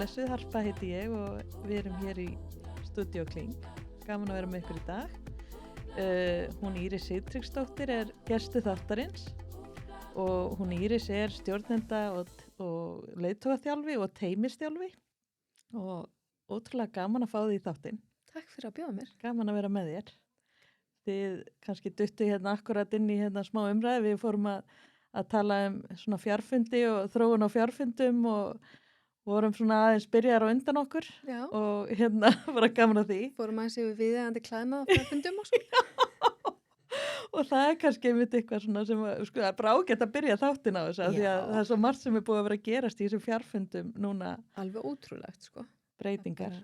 Blessuð Harpa heiti ég og við erum hér í Stúdíó Kling. Gaman að vera með ykkur í dag. Hún Íris Sigtryggsdóttir er gestu þáttarins og hún Íris er stjórnenda og leiðtogaþjálfi og teymisþjálfi og ótrúlega gaman að fá því í þáttinn. Takk fyrir að bjóða mér. Gaman að vera með þér. Þið kannski duttu hérna akkurat inn í hérna smá umræði. Við fórum að tala svona fjarfundi og þróun á fjarfundum og vorum svona aðeins byrjar á undan okkur. Já. Og hérna var gaman að því. Fórum aðeins yfir viðeigandi klæðnað á fjarfundum og svo. Og það er kannski einmitt eitthvað svona sem það er bara ágætt að byrja þáttin á þessu því að það er svo margt sem er búið að vera að gerast í þessum fjarfundum núna. Alveg ótrúlegt, sko. Breytingar.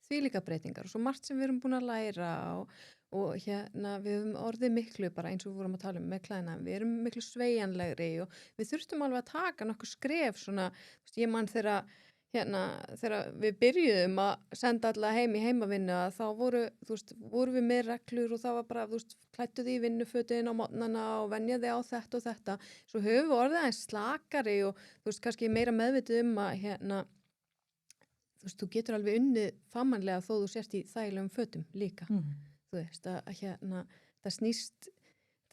Því líka breytingar og svo margt sem við erum búin að læra og hérna við höfum orðið miklu bara eins og við vorum að tala með klæðina. Við erum miklu sveigjanlegri og við þurftum alveg að taka nokkuð skref svona, ég man þegar við byrjuðum að senda alla heim í heimavinnu að þá voru við með reglur og það var bara, klæddu því í vinnufötin á morgnana og venjaði á þetta og þetta. Svo höfum við orðið aðeins slakari og kannski meira meðvituð að þú getur alveg unnið fagmannlega þó þú sért í þægilegum fötum líka.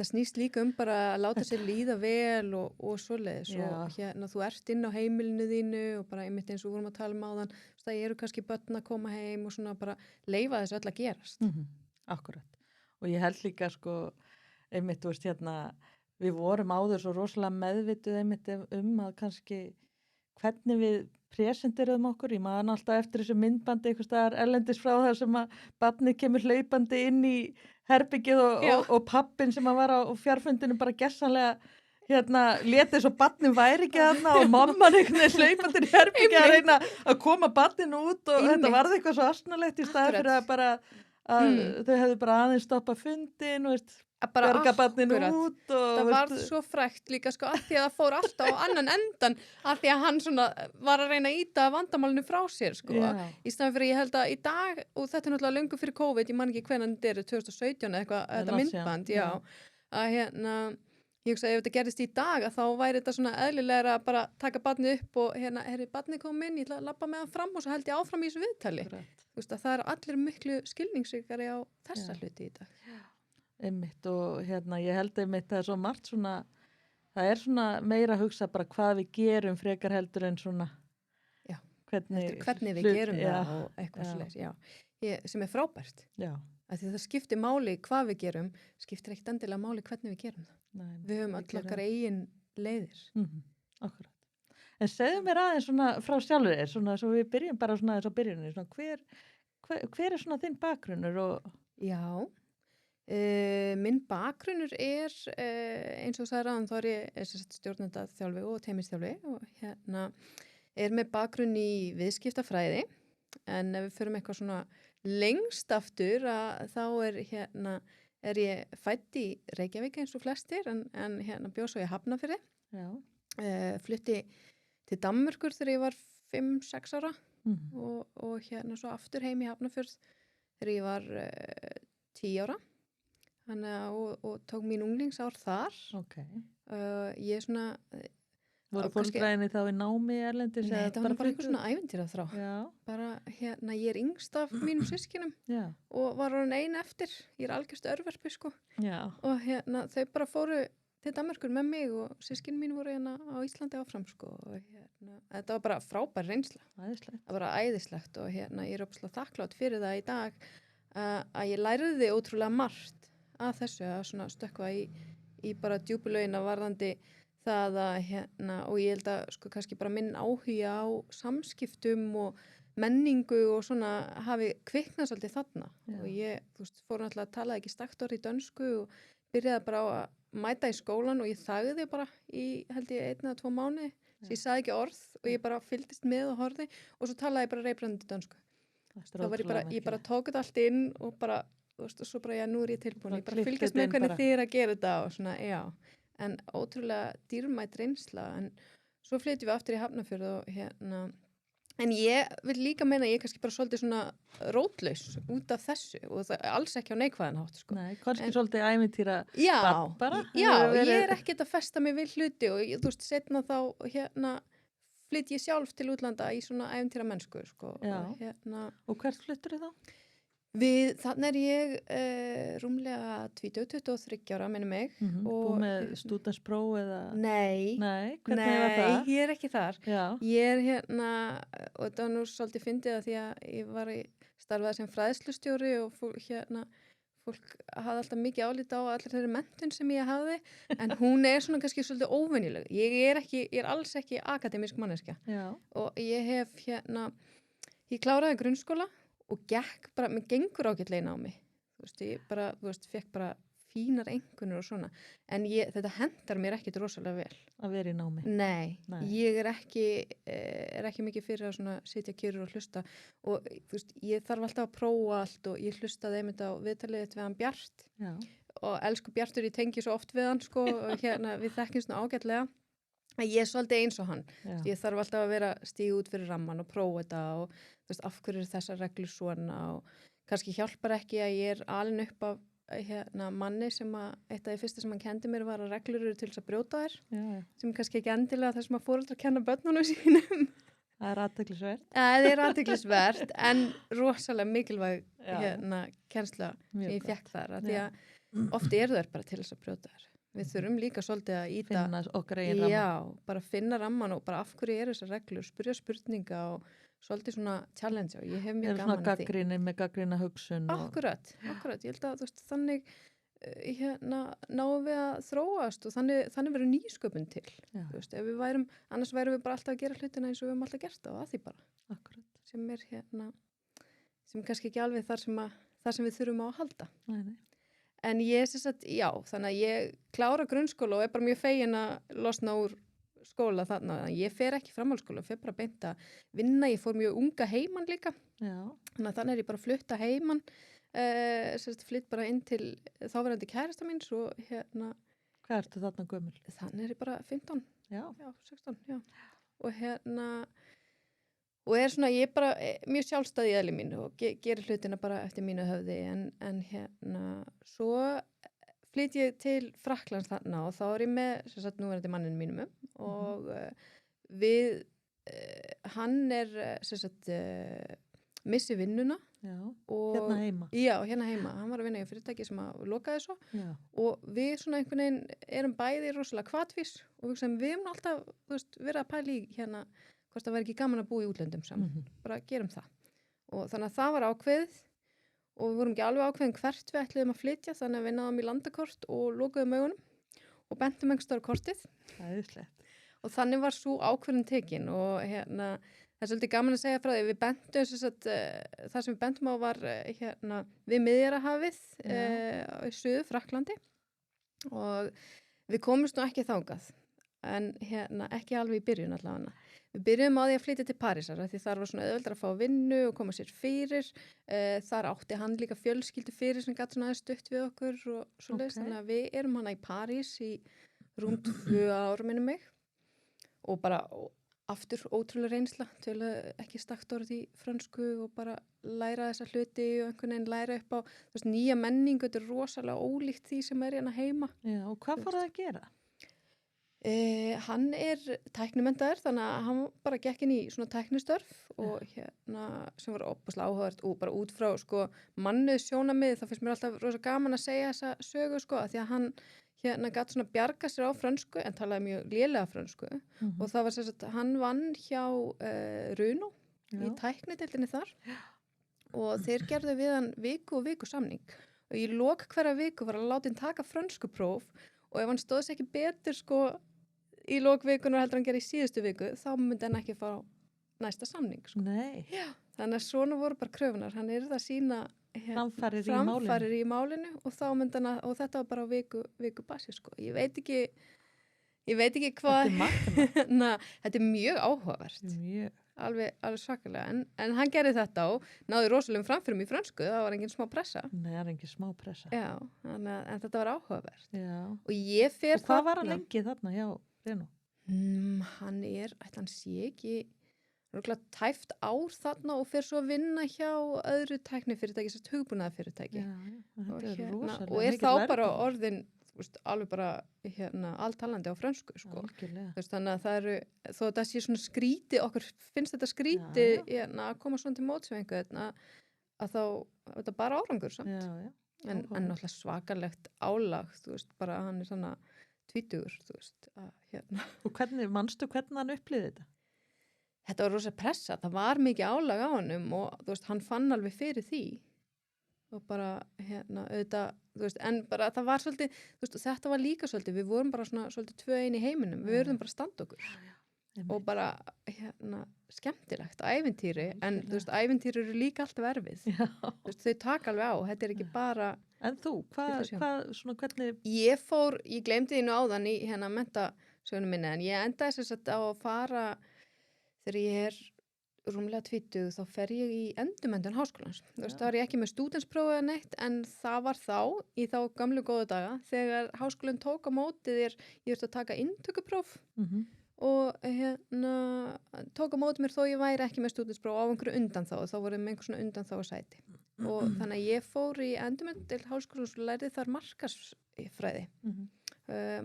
Það snýst líka bara að láta sér líða vel og svoleiðis og þú ert inn á heimilinu þínu og bara einmitt eins og vorum að tala áðan, það eru kannski börn að koma heim og svona bara leyfa þessu öll að gerast. Akkurat. Og ég held líka einmitt, við vorum áður svo rosalega meðvituð einmitt að kannski hvernig við presenteruðum okkur. Ég man alltaf eftir þessu myndbandi einhvers staðar erlendis frá það sem að barnið kemur hlaupandi inn í herbyggið og pappin sem að var á fjarfundinu bara gessanlega létið svo barnið væri ekki þarna og mamman einhvern veginn hlaupandi í herbyggið að reyna að koma barninu út og þetta varði eitthvað svo asnalegt í stað fyrir að bara að þau hefðu bara aðeins stoppað fundin og berga barninu út og það var svo frækt líka af því að það fór alltaf á annan endan af því að hann svona var að reyna að ýta vandamálinu frá sér í staðan fyrir ég held að í dag og þetta er náttúrulega löngu fyrir COVID, ég man ekki hvenær þetta er 2017 eða eitthvað, þetta myndband að ég hugsa ef þetta gerist í dag að þá væri þetta svona eðlilega að bara taka barnið upp og barnið kom inn, ég ætla að labba með hann fram og svo held ég áfram í þessu viðtali það er allir miklu skilningsríkari á þessa hluti í dag. Einmitt og ég held einmitt það er svo margt svona, það er svona meira að hugsa bara hvað við gerum frekar heldur en svona hvernig við gerum það og eitthvað svoleiðis, sem er frábært. Því það skiptir máli hvað við gerum, skiptir ekkert endilega máli hvernig við gerum það. Við höfum öll okkar eigin leiðir. Akkurat. En segðu mér aðeins svona frá sjálfur þér, svona svo við byrjum bara svona þess á byrjunni, svona hver er svona þinn bakgrunnur og... Já. Minn bakgrunnur er eins og sagði ráðan þá er ég stjórnenda þjálfi og teymisþjálfi og er með bakgrunn í viðskiptafræði en ef við förum eitthvað svona lengst aftur að þá er ég fædd í Reykjavík eins og flestir en bjó svo í Hafnarfirði flutti til Danmerkur þegar ég var 5-6 ára og svo aftur heim í Hafnarfjörð þegar ég var 10 ára og tók mín unglingsár þar. Ég svona... Voru fólkræðinni þá í námi erlendis? Nei, þetta var bara einhver svona ævintýraþrá. Bara ég er yngst af mínum systkinum og var orðin ein eftir. Ég er algjörst örverpi, Og þau bara fóru til Danmerkur með mig og systkinin mín voru á Íslandi áfram, Og þetta var bara frábær reynsla. Æðislegt. Það var bara æðislegt og ég er ótrúlega þakklátt fyrir það í dag að ég læriði ótrúlega margt að þessu að svona stökkva í bara djúpulögin að varðandi það að og ég held að kannski bara minn áhuga á samskiptum og menningu og svona hafi kviknað svolítið þarna og ég fór náttúrulega að tala ekki stakt orð í dönsku og byrjaði bara á að mæta í skólan og ég þagði bara í held ég 1 eða 2 mánuði svo ég sagði ekki orð og ég bara fylgdist með og horfði og svo talaði ég bara reiprandi dönsku þá var ég bara tók þetta allt inn og bara svo bara nú er ég tilbúin ég bara fylgist með hvernig þið að gera þetta og svona en ótrúlega dýrmætt reynsla en svo flytjum við aftur í Hafnarfjörð og en ég vil líka meina að ég kannski bara svolítið svona rótlaus út af þessu og það er alls ekki á neikvæðan hátt Nei, kannski svolítið ævintýra bara ég er ekkert að festa mig við hluti og þú veist setna þá flytt ég sjálf til útlanda í svona æventýra mennsku, sko. Já. Og Og hvert fluttur þá? þannig ég rúmlega 23 ára, minni mig. Búið með stúdentspróf eða? Nei, Hvernig var það? ég ekki þar. Já. Ég og þetta var nú svolítið fyndið að því að ég starfaði sem fræðslustjóri og fólk hafði alltaf mikið álít á allir þeirri menntun sem ég hafði, en hún svona kannski svolítið óvenjuleg. Ég er alls ekki akademísk manneskja. Já. Og ég hef ég kláraði grunnskóla og mér gengur ágætlega í námi. Ég fekk bara fínar einkunnir og svona, en þetta hendar mér ekkit rosalega vel. Að vera í námi? Nei. Ég er ekki mikið fyrir að svona sitja kyrr og hlusta og ég þarf alltaf að prófa allt og ég hlustaði einmitt á viðtalið við hann Bjart. Já. Og elsku Bjartur, ég tengi svo oft við hann, sko, og við þekkjum svona ágætlega. Ég er svolítið eins og hann. Ég þarf alltaf að vera stíg út fyrir ramman og prófa þetta og af hverju er þessar reglur svona og kannski hjálpar ekki að ég er alin upp af manni sem eitt af því fyrsta sem hann kendi mér var að reglur eru til þess að brjóta þær, sem kannski ekki endilega það sem að foreldrar kenna börnunum sínum. Það er athyglisvert. Það er athyglisvert, en rosalega mikilvæg kennsla sem ég fékk þar, af því að oft eru þær bara til þess að brjóta þær. Við þurfum líka svolítið að finna okkar eigin ramman. Já, bara finna ramman og bara af hverju eru þessar reglur, spyrja spurninga og svolítið svona challenge og ég hef mjög gaman að því. Gagnrýni með gagnrýna hugsun. Akkurat. Ég held að þannig náum við að þróast og þannig verður nýsköpun til. Ef við annars værum við bara alltaf að gera hlutina eins og við höfum alltaf gert það og að því bara. Akkurat. Sem kannski ekki alveg þar sem við þurfum á að halda. Nei. En ég þannig að ég klára grunnskóla og er bara mjög fegin að losna úr skóla þarna. Ég fer ekki framhaldsskóla, fer bara beint að vinna. Ég fór mjög unga heiman líka. Já. Þannig er ég bara að flutta heiman, flytt bara inn til þáverandi kærasta míns og Hvað ertu þarna gömul? Þannig er ég bara 15. Já. 16, já. Og svona, ég er bara mjög sjálfstæð í eðli mínu og gerir hlutina bara eftir mínu höfði en svo flytt ég til Frakklands þarna og þá er ég með núverandi manninn mínum og hann missi vinnuna. Já, hérna heima. Já, hérna heima. Hann var að vinna í fyrirtæki sem lokaði svo. Já. Og við svona einhvern veginn erum bæði rosalega hvatvís og við erum alltaf verið að pæla í hvort það væri ekki gaman að búa í útlöndum saman. Bara gerum það. Og þannig að það var ákveðið og við vorum ekki alveg ákveðin hvert við ætluðum að flytja, þannig að við náðum í landakort og lokuðum augunum og bentum einhvers staðar á kortið. Það er slett. Og þannig var svo ákveðin tekin og það er svolítið gaman að segja frá því. Við bentum það sem við bentum á var við Miðjarðarhafið í Suður Frakklandi og við komumst nú ekki þangað en ekki alveg í byrjun allavega. Við byrjum á því að flytja til Parísar því þar var svona auðveldara að fá vinnu og koma sér fyrir. Þar átti hann líka fjölskyldu fyrir sem gat svona aðeins stutt við okkur og svoleiðis. Þannig að við erum hana í París í rúm 2 ár minnum mig og bara aftur ótrúlega reynsla til ekki stakt orð í frönsku og bara læra þessa hluti og einhvern veginn læra upp á nýja menningu. Þetta er rosalega ólíkt því sem er hérna heima. Já, og hvað fór það að gera? Hann er tæknimenntaður þannig að hann bara gekk inn í svona tæknistörf og sem var óbúslega áhugavert og bara út frá mannauð sjónarmið þá finnst mér alltaf rosa gaman að segja þessa sögu að því að hann gat svona bjarga sér á frönsku en talaði mjög lélega frönsku og það var hann vann hjá Runo í tæknideildinni þar og þeir gerðu við hann viku og viku samning og í lok hverja viku var að láta hann taka frönskupróf og ef hann stóðs ekki betur í lokvikunar heldur hann gerði í síðustu viku, þá myndi hann ekki fá næsta samning. Nei. Já, þannig að svona voru bara kröfunar. Hann yrði að sína framfarir í málinu og þá myndi hann og þetta var bara á viku basi, Ég veit ekki hvað. Þetta er mjög áhugavert. Mjög. Alveg svakalega. En hann gerði þetta og náði rosalegum framförum í frönsku. Það var engin smá pressa. Nei, það er engin smá pressa. Já, en þetta var áhugavert. Já. Og ég fer og hvað var hann lengi þarna hjá Renault? Hann sé ekki tæft ár þarna og fer svo að vinna hjá öðru tæknifyrirtæki, hugbúnaðarfyrirtæki. Já, þetta er rosalega. Og er þá bara orðin þú veist, alveg bara alltalandi á frönsku sko. Algjörlega. Þú veist, þannig að það eru, þó þetta sé svona skríti, okkur finnst þetta skríti að koma svona til mótsvengu að þá þetta bara árangur samt. En náttúrulega svakalegt álag, þú veist, bara hann svona 20, þú veist, Og manstu hvernig hann upplifði þetta? Þetta var rosa pressa, það var mikið álag á honum og þú veist, hann fann alveg fyrir því og bara, auðvitað, þú veist, en bara það var svolítið, þú veist, þetta var líka svolítið, við vorum bara svona svolítið 2-1 í heiminum, við verðum bara að standa okkur og bara, skemmtilegt, ævintýri, en þú veist, ævintýri eru líka alltaf erfið, þú veist, þau taka alveg á, þetta er ekki bara... En þú, svona hvernig... Ég gleymdi því nú áðan í mentasögunum minni, en ég endaði þess að á að fara, þegar ég er rúmlega 20, þá fer ég í endurmenntun háskólans. Þú veist, þá er ég ekki með stúdentsprófið eða neitt, en það var í þá gamlu góðu daga, þegar háskólinn tók á móti þér, ég þurfti að taka inntökupróf og tók á móti mér þó ég væri ekki með stúdentspróf á einhverju undanþágu, þá voru með einhver svona undanþágu sæti. Og þannig að ég fór í endurmenntun til háskólans og lærði þar markaðsfræði.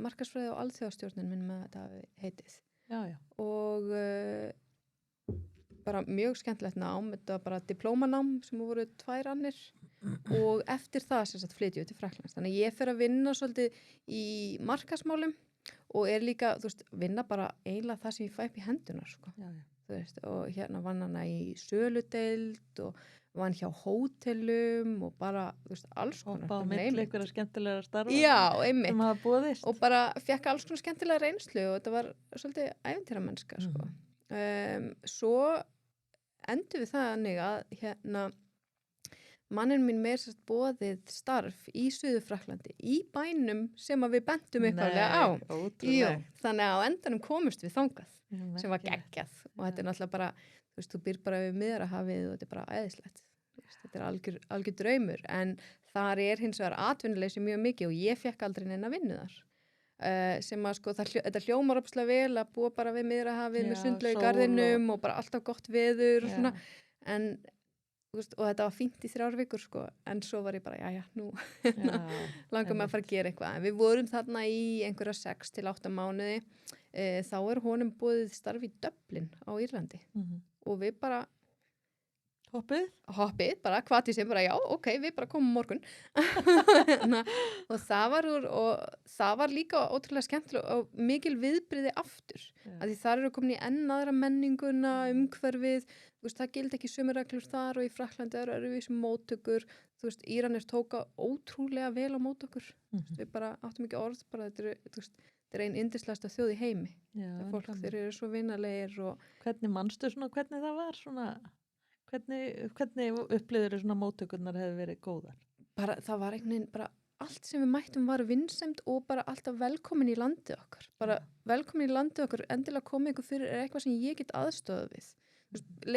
Markaðsfræði og alþjóðastjórnin minn með þetta heitið. Og bara mjög skemmtilegt nám, þetta var bara diplómanám sem voru 2 annir og eftir það sem sagt flytjum við til Frakklands. Þannig að ég fer að vinna svolítið í markaðsmálum og er líka, þú veist, vinna bara eiginlega það sem ég fæ upp í hendunar, sko. Þú veist, og vann hana í söludeild og vann hjá hótelum og bara, þú veist, alls konar. Hoppa á milli einhverja skemmtilega starfa. Já, einmitt. Sem hafa boðist. Og bara fekk alls konar skemmtilega reynslu og þetta var svolítið ævintýramennska, sko. Svo endur við þannig að manninn mín mér sérst boðið starf í Suður-Frakklandi í bænum sem að við bentum upphaflega á. Jú, þannig að á endanum komust við þangað sem var geggjað og þetta er náttúrulega bara, þú veist, þú býr bara við Miðjarðarhafið og þetta er bara æðislegt. Þetta er algjör draumur en þar er hins vegar atvinnuleysi mjög mikið og ég fekk aldrei neina vinnu þar. Sem að sko, þetta hljómar opslega vel að búa bara við Miðjarðarhafið með sundlaug í garðinum og bara alltaf gott veður og svona, en þú veist, og þetta var fínt í 3 vikur sko, en svo var ég bara, nú langar mig að fara að gera eitthvað, en við vorum þarna í einhverja 6 til 8 mánuði, þá er honum boðið starf í Dublin á Írlandi og við bara hoppið, bara hvati sem bara ok, við bara komum morgun og það var líka ótrúlega skemmtilega og mikil viðbrigði aftur að því þar eru komin í enn aðra menninguna, umhverfið, þú veist, það gildi ekki sömu reglur þar og í Frakklandi eru við sem móttökur, þú veist, Íranir tóka ótrúlega vel á móttökur við bara áttum ekki orð, bara þetta er ein yndislegasta þjóð í heimi fólk, þeir eru svo vinalegir og hvernig manstu svona, hvernig það var svona Hvernig upplifður svona móttökurnar hefur verið góðar? Bara, það var einhvern veginn, bara allt sem við mættum var vinsemd og bara alltaf velkomin í landið okkar. Bara velkomin í landið okkar, endilega komið ykkur fyrir er eitthvað sem ég get aðstöða við.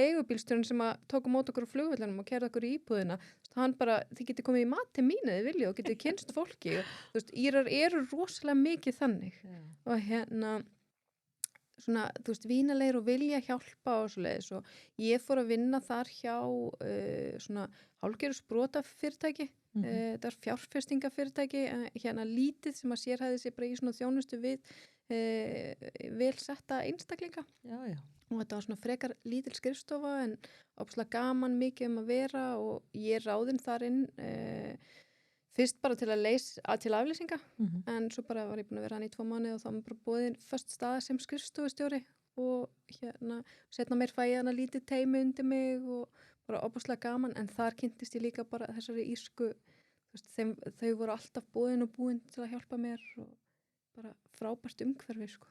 Leigubílstjórinn sem að tóka mót okkur á flugvellinum og kerði okkur í íbúðina, hann bara, þið getið komið í mat til mínu þið vilja og getið kynst fólki. Og, þú veist, Írar eru rosalega mikið þannig. Og svona, þú veist, vínalegir og vilja hjálpa og svoleiðis og ég fór að vinna þar hjá svona hálfgerðu sprotafyrirtæki þetta er fjárfestingafyrirtæki lítið sem að sérhæði sig bara í svona þjónustu við vel setta einstaklinga og þetta var svona frekar lítil skrifstofa en óbúslega gaman mikið að vera og ég ráðinn þar inn fyrst bara til til aflýsinga en svo bara var ég búin að vera hann í 2 mánuði og þá var bara boðin först staða sem skrifstofustjóri og setna mér fæ ég hana lítið teymi undir mig og bara óbúslega gaman en þar kynntist ég líka bara þessari írsku þau voru alltaf boðin og búin til að hjálpa mér og bara frábært umhverfi sko.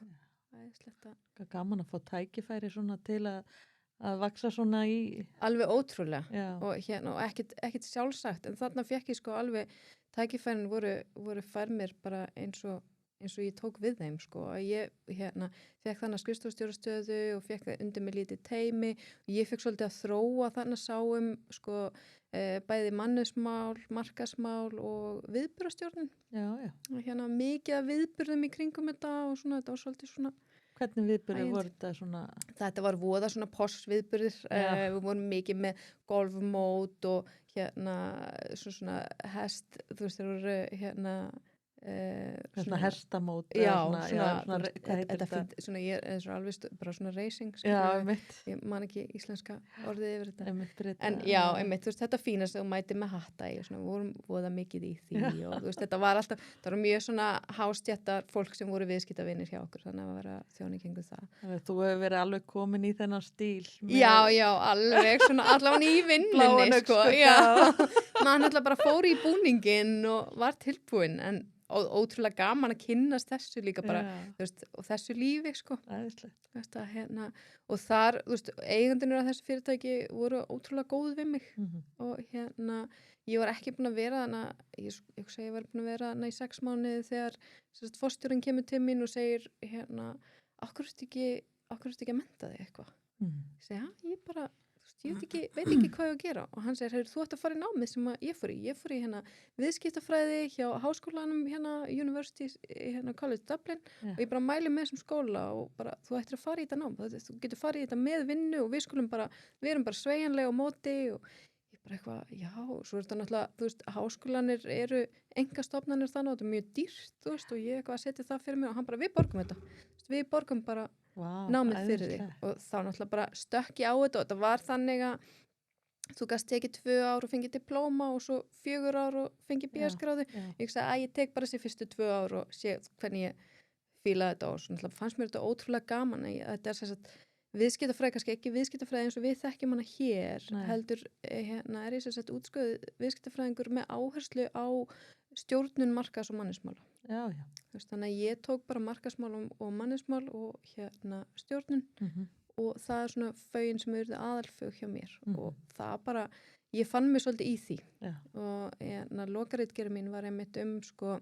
Gaman að fá tækifæri svona til að vaksa svona í alveg ótrúlega og ekkert sjálfsagt en þarna fekk ég sko alveg tækifærin voru fær mér bara eins og ég tók við þeim sko að ég fekk þannig skrifstofustjórastöðu og fekk undir mig lítið teymi og ég fekk svolítið að þróa þannig sáum sko bæði mannusmál, markasmál og viðburðastjórnin og mikið af viðburðum í kringum þetta og svona þetta var svolítið svona Hvernig viðburðir voru þetta svona? Þetta var voða svona possviðburðir. Við vorum mikið með golfmót og svona hest, þú veist, þeir voru Svona hestamót já, eða svona, hvað heitir þetta þetta? fínt, svona ég er svo alveg bara svona racing, Já, skilurðu. einmitt, Ég man ekki íslenska orðið yfir þetta. einmitt breyta. En já, einmitt, þú veist, þetta fínast að þú mæti með hatta í og svona, við vorum voða mikið í því og þú veist, þetta var alltaf, það var mjög svona hástjættar fólk sem voru viðskiptavinir hjá okkur, þannig að vera þjóni kringu það. Þú hefur verið alveg komin í þennan stíl. Já, alveg, svona allavega í Bláan vinnunni, sko, augnskugga. já. Maður náttúrulega bara fór í búningin og var tilbúin, en ótrúlega gaman að kynnast þessu líka bara, þú veist, og þessu lífi, sko. Æðislegt. Þú veist, og þar, þú veist, eigandunir af þessu fyrirtæki voru ótrúlega góð við mig og ég var ekki búin að vera þarna, ég var búin að vera þarna í 6 mánuði þegar forstjórinn kemur til mín og segir akkur ertu ekki að mennta þig eitthvað? Ég segi, ég bara, þú veist, ég veit ekki hvað ég á að gera og hann segir, þú ætti að fara í námið sem ég fór í viðskiptafræði hjá háskólanum University College Dublin og ég bara mæli með þessum skóla og bara, þú ættir að fara í þetta nám, þú getur farið í þetta með vinnu og við erum bara sveigjanlega á móti og ég bara eitthvað, já, og svo er þetta náttúrulega, þú veist, háskólanir eru einkastofnanir þannig og þetta er mjög dýrt, þú veist, og ég eitthvað að setja það fyrir mig og hann bara, við borgum þetta, við borgum bara námið fyrir þig og þá náttúrulega bara stökk ég á þetta og þetta var þannig að þú gast tekið 2 ár og fengið diplóma og svo 4 ár og fengið BS-gráðu. Ég sagði að ég tek bara þessi fyrstu 2 ár og sé hvernig ég fílaði þetta og svo náttúrulega fannst mér þetta ótrúlega gaman að þetta er sem sagt viðskiptafræði, kannski ekki viðskiptafræði eins og við þekkjum hana hér, heldur er ég sem sagt útskóðið viðskiptafræðingur með áherslu á stjórnun markaðs- og mannismála. Já. Þannig að ég tók bara markaðsmál og mannismál og stjórnun og það er svona fögin sem eru aðalfög hjá mér og það bara, ég fann mig svolítið í því og lokaritgerð mín var einmitt sko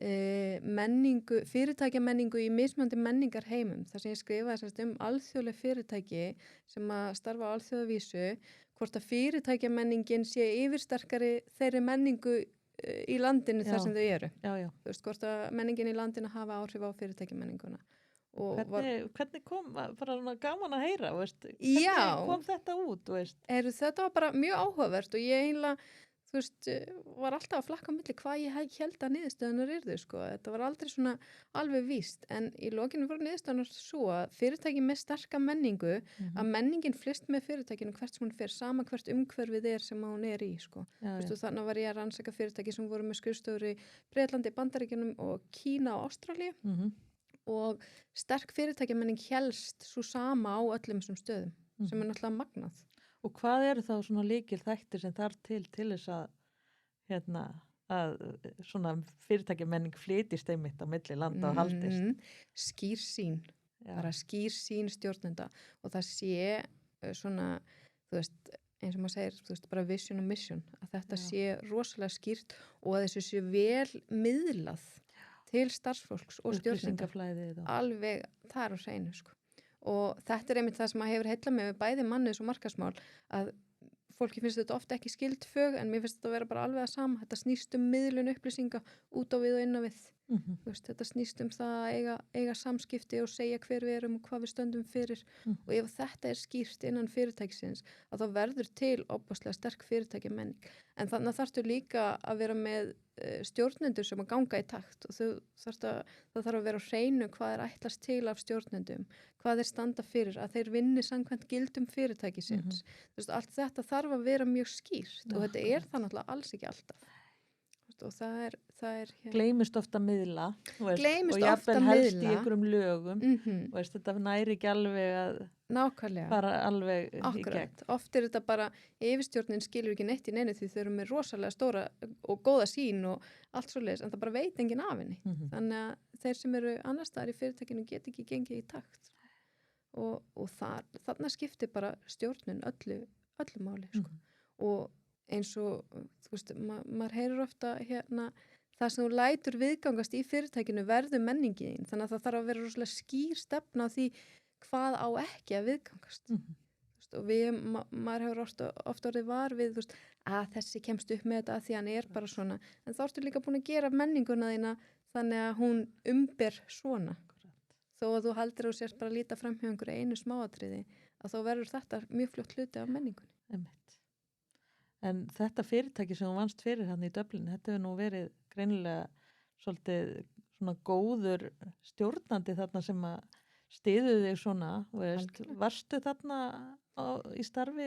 menningu, fyrirtækjamenningu í mismunandi menningar heimum, þar sem ég skrifaði alþjóðleg fyrirtæki sem að starfa á alþjóðavísu, hvort að fyrirtækjamenningin sé yfirsterkari þeirri menningu í landinu þar sem þau eru. Já. Þú veist, hvort að menningin í landinu hafa áhrif á fyrirtækjamenninguna. Hvernig kom, bara gaman að heyra, veist? Hvernig kom þetta út, veist? Þetta var bara mjög áhugavert og ég eiginlega, þú veist, var alltaf að flakka á milli hvað ég held að niðurstöðunar yrðu, sko. Þetta var aldrei svona alveg víst, en í lokinu voru niðurstöðunar svo að fyrirtæki með sterka menningu, að menningin flyst með fyrirtækinu hvert sem hún fer, sama hvert umhverfið sem hún er í, sko. Þú veist, þannig var ég að rannsaka fyrirtæki sem voru með skrifstofur í Bretlandi, Bandaríkjunum og Kína og Ástralíu og sterk fyrirtækjamenning helst svo sama á öllum þessum stöðum, sem er náttúrulega magnað. Og hvað eru þá svona líkil þættir sem þarf til þess að að svona fyrirtækjamenning flytist einmitt á milli landa og haldist? Skýr sýn, bara skýr sýn stjórnenda og það sé svona, þú veist, eins og maður segir, þú veist, bara vision og mission, að þetta sé rosalega skýrt og að þessu sé vel miðlað til starfsfólks og stjórnenda. Alveg, það er á hreinu, sko. Og þetta er einmitt það sem að hefur heillað mig með bæði manniðs og markaðsmál, að fólki finnst þetta ofta ekki skyld fög, en mér finnst þetta að vera bara alveg að sama. Þetta snýst miðlun upplýsinga út á við og inn á við. Þú veist, þetta snýst það að eiga samskipti og segja hver við erum og hvað við stöndum fyrir. Og ef þetta er skýrt innan fyrirtækisins, að þá verður til óbúslega sterk fyrirtækjamenning. En þannig þarftu líka að vera með stjórnendur sem að ganga í takt og það þarf að vera á hreinu hvað er ætlast til af stjórnendum, hvað þeir standa fyrir, að þeir vinni samkvæmt gildum fyrirtækisins. Þú veist, allt þetta þarf að vera mjög skýrt og þetta er það náttúrulega alls ekki alltaf. Og það er gleymist ofta miðla og jafnvel helst í einhverjum lögum og þetta næri ekki alveg að fara alveg í gegn. Oft er þetta bara, yfirstjórnin skilur ekki neitt í neinu því þau eru með rosalega stóra og góða sýn og allt svoleiðis, en það bara veit enginn af henni. Þannig að þeir sem eru annars staðar í fyrirtækinu get ekki gengið í takt og þarna skiptir bara stjórnun öllu máli, sko. Og eins og, þú veist, maður heyrir ofta það sem þú lætur viðgangast í fyrirtækinu verður menningin, þannig að það þarf að vera rosalega skýr stefna á því hvað á ekki að viðgangast. Og maður hefur ofta orðið var við, þú veist, að þessi kemst upp með þetta að því hann er bara svona, en þá ertu líka búin að gera menninguna þína þannig að hún umber svona. Þó að þú haldir og sérst bara að líta fram hjá einhverju einu smáatriði, að þá verður þetta mjög fljótt hluti af menningunni. En þetta fyrirtæki sem þú vannst fyrir hann í Dublin, þetta hefur nú verið greinilega svolítið svona góður stjórnandi þarna sem að styðu þig svona, veist, Algjörlega. varstu þarna í starfi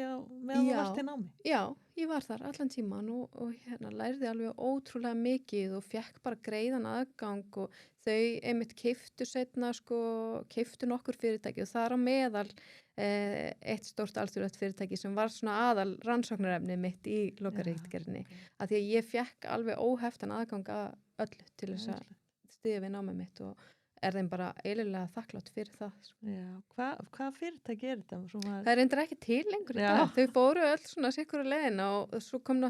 meðan þú Já. varst í námi? Já, ég var þar allan tíman og lærði alveg ótrúlega mikið og fekk bara greiðan aðgang og þau einmitt keyptu seinna keyptu nokkur fyrirtæki og þar á meðal eitt stórt alþjóðlegt fyrirtæki sem var svona aðal rannsóknarefni mitt í lokaritgerðinni. Af því að ég fekk alveg óheftan aðgang að öllu til þess að styðja við námið mitt og þeim bara eiginlega þakklátt fyrir það. Já, hvað fyrirtæki er þetta? Það er reyndar ekki til lengur í dag. Þau fóru öll svona sikkur leiðina og svo kom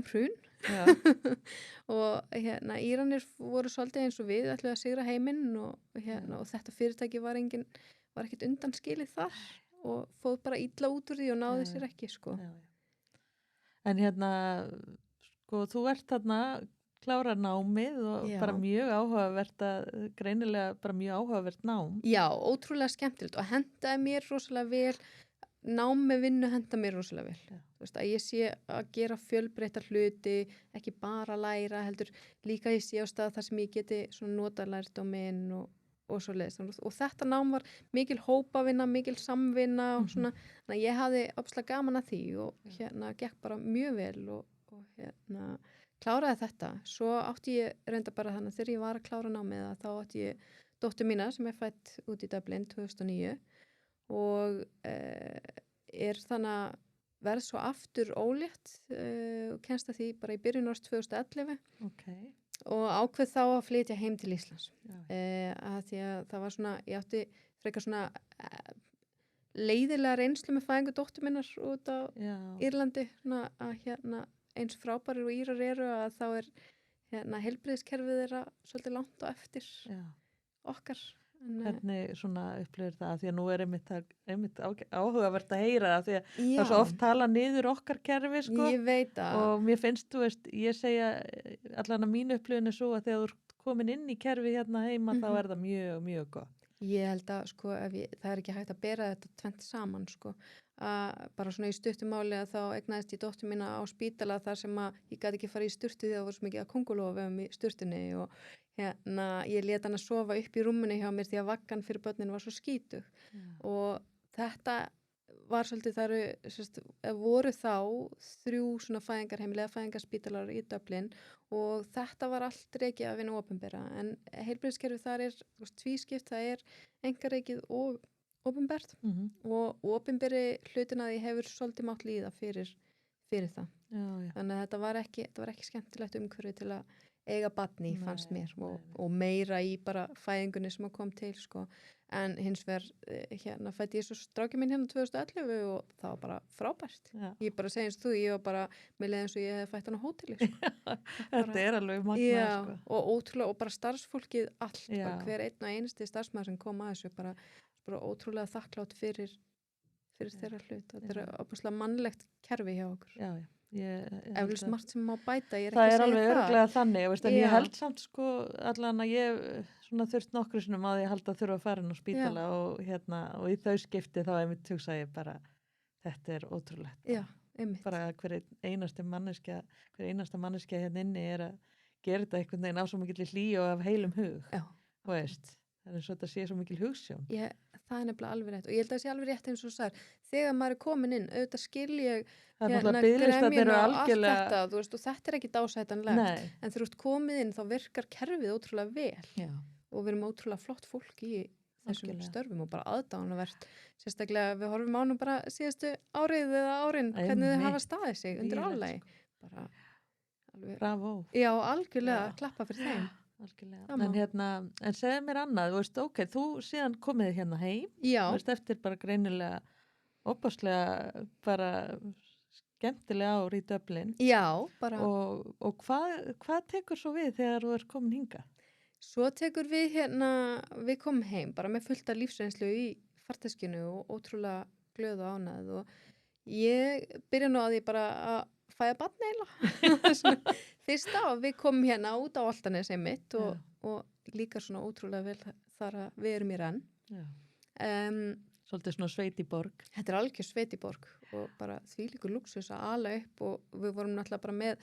hrun og Íranir voru svolítið eins og við ætluðu að sigra heiminn og þetta fyrirtæki var ekkert undanskilið þar og fóð bara illa út úr því og náði sér ekki Já. En þú ert þarna klára námið og bara mjög áhugavert greinilega bara mjög áhugavert nám. Já, ótrúlega skemmtilegt og hendaði mér rosalega vel, nám með vinnu hendaði mér rosalega vel. Þú veist að ég sé að gera fjölbreyttar hluti, ekki bara læra, heldur líka ég sé á stað þar sem ég geti svona nota lærdóminn og svoleiðis. Og þetta nám var mikil hópavinna, mikil samvinna og svona, þannig að ég hafði óbærslega gaman að því og gekk bara mjög vel og kláraði þetta. Svo átti ég reynda bara þannig þegar ég var að klára námið að þá átti ég dóttur mína sem fædd út í Dublin 2009 og þannig að verð svo aftur ólétt og kennst að því bara í byrjun árs 2011 og ákveð þá að flytja heim til Íslands. Að því að það var svona, ég átti frekar svona leiðilega reynslu með fæðingu dóttur minnar út á Írlandi svona að eins frábærir og Írar eru að þá er heilbrigðiskerfið þeirra svolítið langt á eftir okkar. Hvernig svona upplifir það? Því að nú er einmitt áhugavert að heyra það því að það er svo oft tala niður okkar kerfi Ég veit það. Og mér finnst, þú veist, ég segja allan að mínu upplifin er svo að þegar þú ert komin inn í kerfi hérna heima þá er það mjög, mjög gott. Ég held að það er ekki hægt að bera þetta tvennt saman bara svona í stuttumáli að þá eignaðist ég dóttur mína á spítala þar sem að ég gat ekki fara í sturtu því það voru svo mikið að kóngulófum í sturtunni og ég lét hana sofa upp í rúmunni hjá mér því að vaggan fyrir börnin var svo skítug og þetta var svolítið voru þá 3 svona fæðingarheimili eða fæðingarspítalar í Dublin og þetta var allt rekið af hinu opinbera en heilbrigðiskerfið þar er tvískipt, það er einkarekið og opinbert og opinberi hlutina því hefur svolítið mátt líða fyrir það. Þannig að þetta var ekki skemmtilegt umhverfi til að eiga barni fannst mér og meira í bara fæðingunni sem kom til en hins vegar fæddi ég svo strákið minn 2011 og það var bara frábært. Ég bara segi eins og þú, ég var bara með leið eins og ég hef fætt hann á hóteli Þetta er alveg magnað og ótrúlega og bara starfsfólkið allt, bara hver einn og einasti starfsmaður sem kom að þessu bara ótrúlega þakklátt fyrir þeirra hlut. Þetta er óbúslega mannlegt kerfi hjá okkur. Eflust margt sem má bæta, ég er ekki að segja það. Það er alveg örugglega þannig, en ég held samt allan að ég þurft nokkru sinnum að ég held að þurfa að fara inn á spítala og í þau skipti þá einmitt hugsa ég bara þetta er ótrúlegt. Já, einmitt. Bara hver einasta manneskja hérna inni er að gera þetta einhvern veginn á svo mikil hlýju og af heilum hug. Já. Veist, það er eins og þetta sé svo mikil hugsjón. Það er nefnilega alveg rétt og ég held að það sé alveg rétt eins og sagðir þegar maður er komin inn, auðvitað skil ég gremjuna og allt þetta og þetta er ekki dásætanlegt en þegar þú ert komið inn þá virkar kerfið ótrúlega vel og við erum ótrúlega flott fólk í þessum störfum og bara aðdánavert sérstaklega við horfum ánum bara síðastu árið eða árin hvernig þau hafa staðið sig undir álagi bara alveg bravo. Já, algjörlega klappa fyrir þeim. En segðu mér annað, þú síðan komið hérna heim eftir bara greinilega óbáslega bara skemmtilega ár í Dublin bara og hvað tekur svo við þegar þú ert komin hingað? Svo tekur við við komum heim bara með fullta lífsreynslu í farteskinu og ótrúlega glöð og ánægð og ég byrja nú að því bara að fæða barn eiginlega fyrsta og við komum hérna út á Álftanes einmitt og líka svona ótrúlega vel þar að við erum í renn. Svolítið svona sveit í borg. Þetta er algjör sveit í borg og bara þvílíkur lúxus að ala upp og við vorum náttúrulega bara með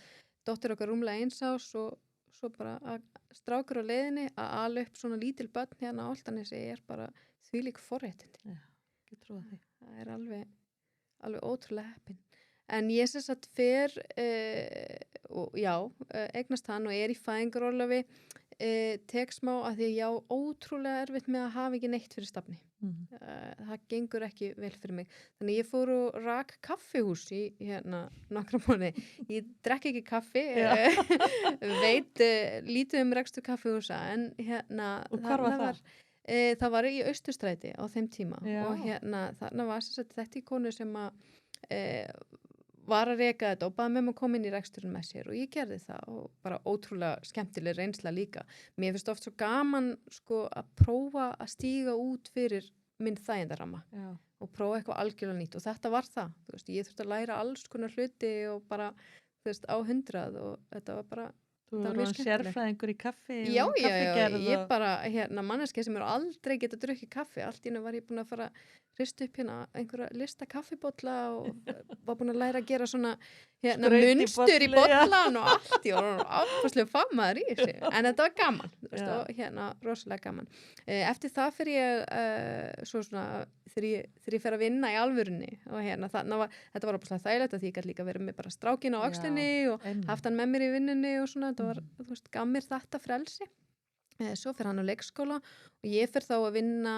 dóttir okkar rúmlega 1 árs og svo bara að strákur á leiðinni að ala upp svona lítil börn hérna á Álftanesi bara þvílík forréttindi. Já, ekki trúa því. Það alveg ótrúlega heppin. En ég sem sagt fer og eignast hann og í fæðingarorlofi tek smá að því ég á ótrúlega erfitt með að hafa ekki neitt fyrir stafni. Það gengur ekki vel fyrir mig. Þannig ég fór og rak kaffihús í nokkra mánuði. Ég drekk ekki kaffi, veit lítið rekstur kaffihúsa en Og hvar var það? Það var í Austurstræti á þeim tíma. Já. Og þarna var sem sagt þetta konu sem að var að reka þetta og baði með að koma inn í reksturinn með sér og ég gerði það og bara ótrúlega skemmtileg reynsla líka. Mér finnst oft svo gaman sko að prófa að stíga út fyrir minn þægindaramma og prófa eitthvað algjörlega nýtt og þetta var það. Þú veist, ég þurfti að læra alls konar hluti og bara, þú veist, á 100 og þetta var bara Þú var sérfræðingur í kaffi Já, og kaffigerð ég bara manneskja sem aldrei geta drukkið kaffi. Allt í einu var ég búin að fara hrista upp einhverja lista kaffibolla og var búin að læra að gera svona munstur í bollan og allt. Ég var áfærslega fagmaður í þessu. En þetta var gaman, þú veist, og rosalega gaman. Eftir það fyrir ég svo svona þegar ég fer að vinna í alvörunni og þetta var óbúslega þægilegt að því ég gæti líka verið með bara strákinn á öxlinni og haft hann með mér í vinnunni og svona, þetta var, þú veist, gaf mér þetta frelsi. Svo fer hann á leikskóla og ég fer þá að vinna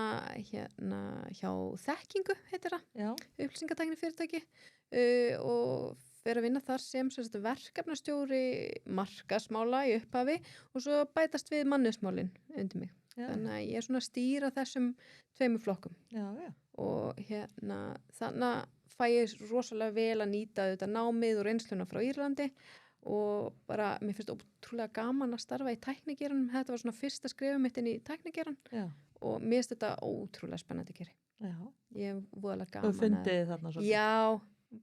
hjá Þekkingu, heitir það, upplýsingatækni fyrirtæki og fer að vinna þar sem verkefnastjóri markaðsmála í upphafi og svo bætast við mannauðsmálin undir mig. Þannig að ég svona stýra þessum 2 flokkum. Og þannig fæ ég rosalega vel að nýta þetta námið og reynsluna frá Írlandi og bara, mér finnst ótrúlega gaman að starfa í tæknigeiranum. Þetta var svona fyrsta skrefum mitt inn í tæknigeiran og mér finnst þetta ótrúlega spennandi geri. Ég hef voðalega gaman. Þú fundið þarna svo? Já,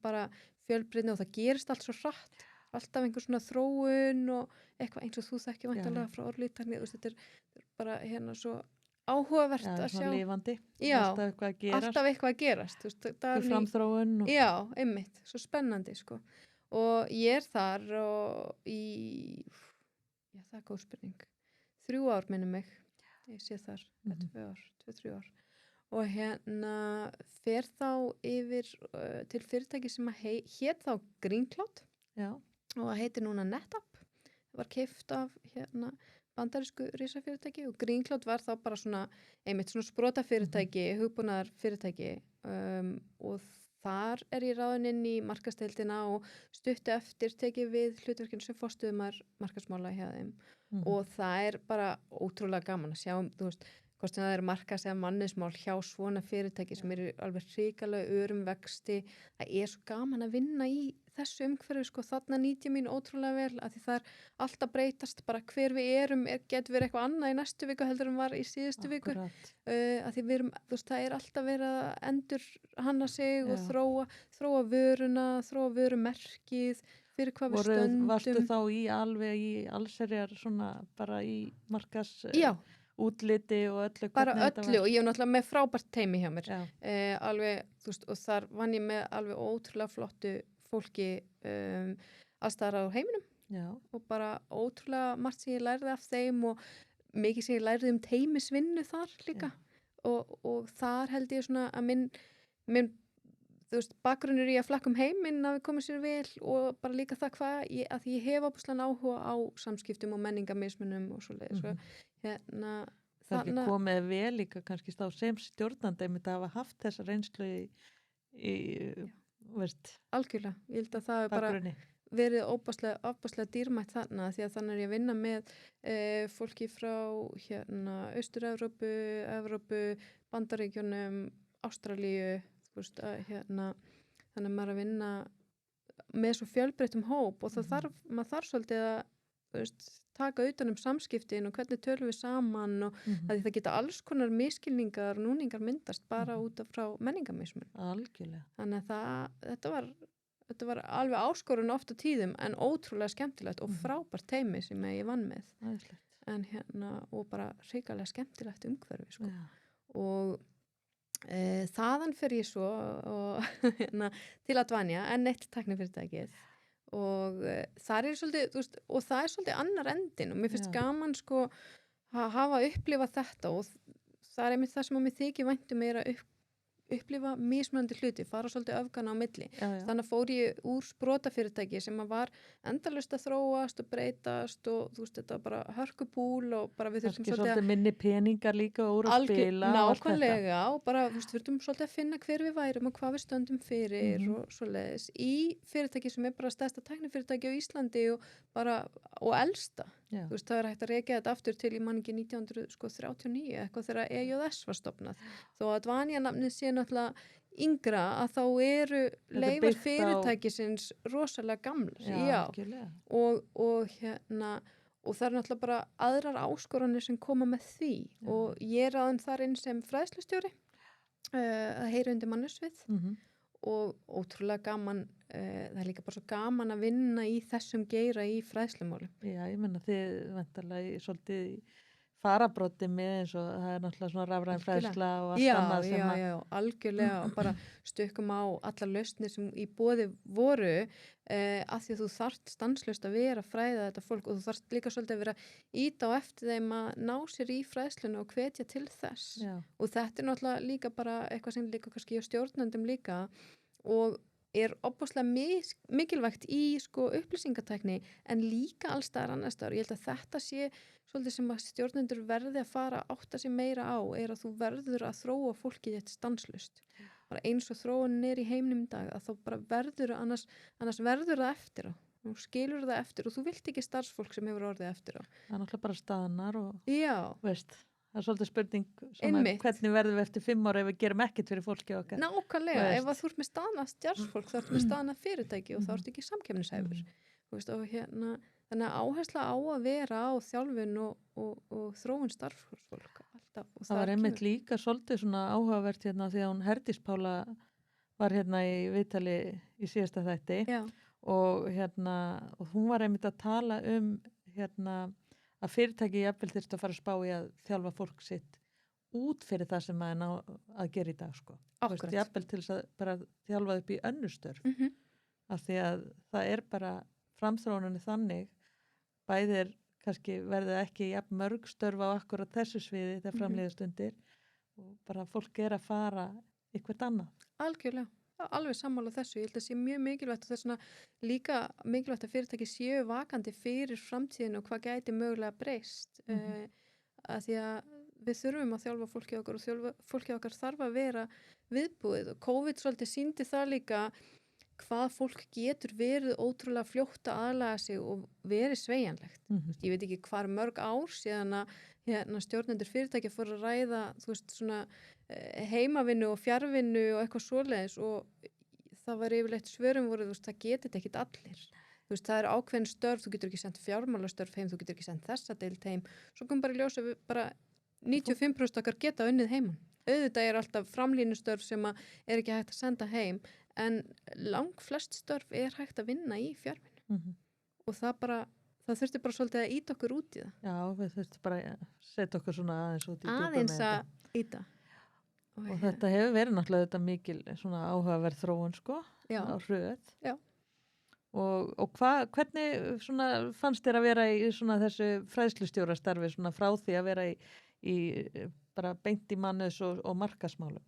bara fjölbreytni og það gerist allt svo hratt. Alltaf einhver svona þróun og eitthvað eins og þú þekki væntanlega frá orðlíktækni. Þetta er bara svo áhugavert að sjá. Svona lifandi. Já, alltaf eitthvað að gerast. Framþróun. Já, einmitt. Svo spennandi, sko. Og ég þar og það góð spurning 3 ár minnum mig ég sé þar 2-3 ár og fer þá yfir til fyrirtæki sem hét þá Greencloud og heitir núna NetApp var keypt af bandarísku risafyrirtæki og Greencloud var þá bara svona einmitt svona sprotafyrirtæki, hugbúnaðar fyrirtæki og þar ég ráðin inn í markaðsdeildina og stuttu eftir tekið við hlutverkinu sem forstöðumar markaðsmála hjá þeim og það bara ótrúlega gaman að sjá, þú veist, hvort sem það markaðs eða mannauðsmál hjá svona fyrirtæki sem alveg hrikalega örum vexti. Það svo gaman að vinna í þessu umhverfi, sko, þarna nýt ég mín ótrúlega vel að því það alltaf breytast bara hver við erum, getur verið eitthvað annað í næstu viku heldur en var í síðustu viku að því við þú veist, það alltaf verið að endur hanna sig og þróa vöruna, þróa vörumerkið fyrir hvað við stöndum. Varstu þá alveg í allserjar svona bara í markas útliti og öllu bara öllu og ég náttúrulega með frábært teymi hjá mér alveg, þú veist, og þar vann ég með alveg ótrúlega flottu fólki allstaðar á heiminum og bara ótrúlega margt sem ég lærði af þeim og mikið sem ég lærði teymisvinnu þar líka og þar held ég svona að minn þú veist, bakgrunnur í að flakka heiminn að við komum sér vel og bara líka það að ég hef óbúslega áhuga á samskiptum og menningamismunum og svoleiðis það ekki komið vel líka kannski stá sem stjórnandi einmitt að hafa haft þessa reynslu í veist, algjörlega, ég held að það bara verið óbúslega dýrmætt þarna því að þannig ég að vinna með fólki frá Austur-Evrópu, Bandaríkjunum, Ástralíu veist, þannig að maður að vinna með svo fjölbreyttum hóp og maður þarf svolítið að veist, taka utan samskiptin og hvernig tölum við saman og það geta alls konar miskilningar og núningar myndast bara út af frá menningamismun. Algjörlega. Þannig að þetta var alveg áskorun oft á tíðum en ótrúlega skemmtilegt og frábært teymi sem ég vann með. En og bara hrikalega skemmtilegt umhverfi sko. Og þaðan fer ég svo til Advanja en eitt tæknifyrirtækið þar svolítið, þú veist, og það svolítið annar endin og mér finnst Já. gaman sko að hafa upplifað þetta og það einmitt það sem að mér þykir væntum að upplifa mismunandi hluti, fara svolítið öfgana á milli. Já. Þannig að fór ég úr sprotafyrirtæki sem að var endalaust að þróast og breytast og þú veist, þetta var bara hörkubúl og bara við þurftum Kannski svolítið minni peningar líka úr að spila og allt þetta. nákvæmlega og bara þú veist, við þurftum svolítið að finna hver við værum og hvað við stöndum fyrir og svoleiðis í fyrirtæki sem bara stærsta tæknifyrirtæki á Íslandi og elsta. Já. Þú veist, það hægt að rekja þetta aftur til, ég man ekki 1939 eitthvað þegar EJS var stofnað. Þó að Advania-nafnið sé náttúrulega yngra að þá eru leifar byggt á- fyrirtækisins rosalega gamlar. Já, algjörlega. Og það er náttúrulega bara aðrar áskoranir sem koma með því og ég ráðin þar inn sem fræðslustjóri að heyra undir mannusvið og ótrúlega gaman, það er líka bara svo gaman að vinna í þessum geira í fræðslumálum. Já, ég menna þið vendarlega svolítið í farabróti með eins og það er náttúrulega svona rafræn fræðsla og allt annað sem að... Já, algjörlega og bara stökkum á allar lausnir sem í boði voru af því að þú þarft stanslaust að vera að fræða þetta fólk og þú þarft líka svolítið að vera íta á eftir þeim að ná sér í fræðsluna og hvetja til þess. Já. Og þetta er náttúrulega líka bara eitthvað sem líka kannski á stjórnendum líka og opaslega mikilvægt í sko upplýsingatækni en líka alls staðar annars staðar. Ég held að þetta sé svolítið sem að stjórnendur verði að fara að átta sig meira á er að þú verður að þróa fólkið þetta stanslust. Bara eins og þróunin í heiminum í dag að þá bara verður annars verður það eftir á. Þú skilur það eftir og þú vilt ekki starfsfólk sem hefur orðið eftir á. Það er náttúrulega bara staðnar og Já. Það er svolítið spurning svona, Einmitt. hvernig verðum við eftir 5 ára ef við gerum ekkert fyrir fólki okkar. Nákvæmlega, ef að þú ert með staðnað starfsfólk, þá ert með staðnað fyrirtæki og þá ert ekki samkeppnishæfur. Og þannig að áhersla á að vera á þjálfun og þróun starfsfólk alltaf. Og það var einmitt líka svolítið svona áhugavert hérna því að hún Herdís Pála var hérna í viðtali í síðasta þætti og hún var einmitt að tala að fyrirtæki jafnvel þyrfti að fara að spá í að þjálfa fólk sitt út fyrir það sem maður ná að gera í dag sko. Jafnvel til þess að bara þjálfa upp í önnur störf af því að það er bara framþróuninni þannig bæðir kannski verða ekki jafn mörg störf á akkurat þessu sviði þegar framleiðast undir og bara fólk er að fara eitthvað annað. Algjörlega. Alveg sammála þessu, ég held að sé mjög mikilvægt og þess vegna líka mikilvægt að fyrirtæki séu vakandi fyrir framtíðinu og hvað gæti mögulega breyst að því að við þurfum að þjálfa fólkið okkar og fólkið okkar þarf að vera viðbúið og COVID svolítið sýndi það líka hvað fólk getur verið ótrúlega fljótt að aðlaga sig og verið sveigjanlegt. Ég veit ekki hvar mörg ár síðan að stjórnendur fyrirtækja fóru að ræða þú veist svona heimavinnu og fjarvinnu og eitthvað svoleiðis og það var yfirleitt svörum voru þú veist það getur ekkit allir. Þú veist það er ákveðin störf, þú getur ekki sendt fjármálastörf heim, þú getur ekki sendt þessa deild heim. Svo kom bara í ljós að við bara 95% okkar geta unnið heiman. Auðvitað er alltaf framlínustörf sem að er ekki hægt að senda heim en langflest störf er hægt að vinna í fjarvinnu. Og það þurfti bara svolítið að íta okkur út í það. Já, við þurftum bara að setja okkur svona aðeins út í djúpa með þetta. Aðeins að íta. Og þetta hefur verið náttúrulega þetta mikil svona áhugaverð þróun sko á hröð. Já. Og hvernig svona fannst þér að vera í svona þessu fræðslustjórastarfi svona frá því að vera í bara beint í mannus og markasmálum?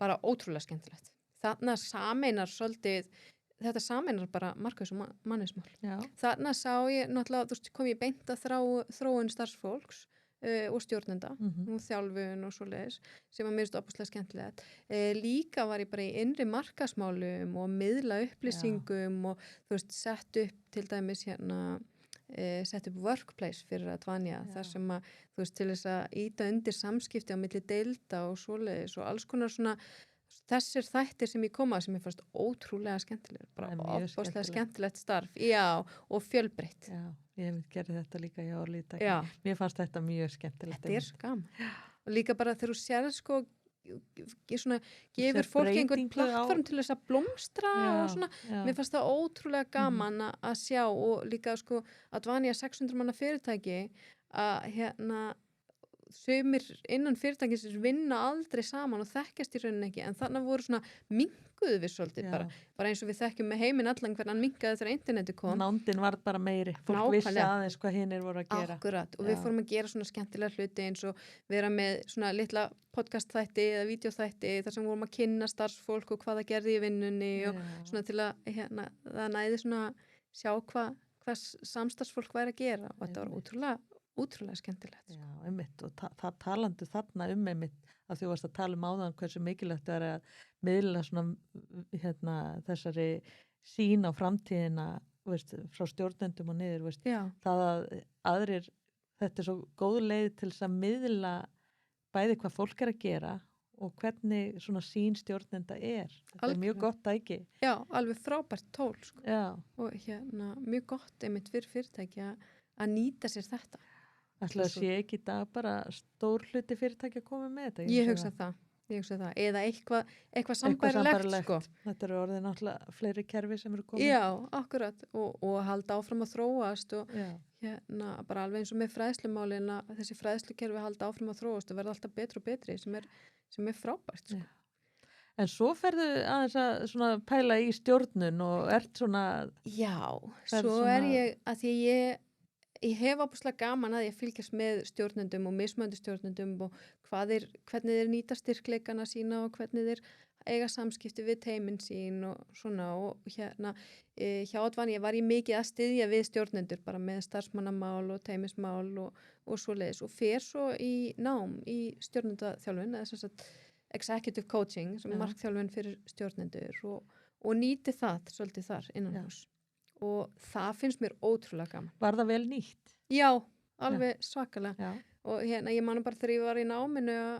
Bara ótrúlega skemmtilegt. Þarna sameinar svolítið þetta sameinar bara markvís og mannismál. Þarna sá ég náttúrulega, þú veist, kom ég beint að þróun starfsfólks og stjórnenda og þjálfun og svoleiðis sem að mér finnst opaslega skemmtilegt. Líka var ég bara í innri markasmálum og miðla upplýsingum og þú veist, sett upp til dæmis sett upp workplace fyrir Advania þar sem að, þú veist, til þess að íta undir samskipti á milli deilda og svoleiðis og alls konar svona þessir þættir sem ég kom að sem ég fannst ótrúlega skemmtilega, bara opaslega skemmtilegt starf, og fjölbreytt. Já, ég gerði þetta líka í Orlítak. Mér fannst þetta mjög skemmtilegt. Þetta er gaman. Og líka bara þegar þú sér sko, svona, gefur fólki einhvern plattform til þess að blómstra og svona, mér fannst það ótrúlega gaman að sjá og líka sko Advania 600 manna fyrirtæki að sumir innan fyrirtækisins vinna aldrei saman og þekkjast í rauninni ekki, en þannig voru svona minnkuðu við svolítið Já. bara eins og við þekkjum með heiminn allan hvernig hann minnkaði þegar interneti kom. Nándin varð bara meiri. Fólk vissi Nákvæmlega. aðeins hvað hinir voru að gera. Akkurat, og við Já. fórum að gera svona skemmtilega hluti eins og vera með svona litla podcast-þætti eða vídeoþætti þar sem vorum að kynna starfsfólk og hvað það gerði í vinnunni og Já. svona til að það næði svona sjá hvað samstarfsfólk væri að gera og þetta var ótrúlega skemmtilegt. Já, einmitt, og það talandi þarna einmitt að þú varst að tala áðan hversu mikilvægt það er að miðla svona þessari sýn á framtíðina frá stjórnendum og niður það að aðrir, þetta er svo góð leið til þess að miðla bæði hvað fólk er að gera og hvernig svona sín stjórnenda þetta er mjög gott tæki. Já, alveg frábært tól sko. Já. Og mjög gott einmitt fyrir fyrirtæki að nýta sér þetta. Ætla að sé ekki það bara stór hluti fyrirtæki að koma með þetta? Ég hugsa það. Eða eitthvað sambærilegt sko. Þetta eru orðið náttúrulega fleiri kerfi sem eru komið. Já, akkurat og halda áfram að þróast og bara alveg eins og með fræðslumálin að þessi fræðslukerfi halda áfram að þróast og verða alltaf betri og betri sem er frábært sko. En svo ferðu aðeins að svona pæla í stjórnun og ert svona... Já, svo er ég að því ég hef ábúslega gaman að ég fylgjast með stjórnendum og mismöndi stjórnendum og hvernig þeir nýta styrkleikana sína og hvernig þeir eiga samskipti við teiminn sín og svona og hjá Advanía var ég mikið að styðja við stjórnendur bara með starfsmannamál og teimismál og svoleiðis og fer svo í nám í stjórnendaþjálfun eða sem sagt executive coaching sem er markþjálfun fyrir stjórnendur og nýti það svolítið þar innan hús. Og það finnst mér ótrúlega gaman. Var það vel nýtt? Já, alveg svakalega. Og ég man bara þegar ég var í náminu að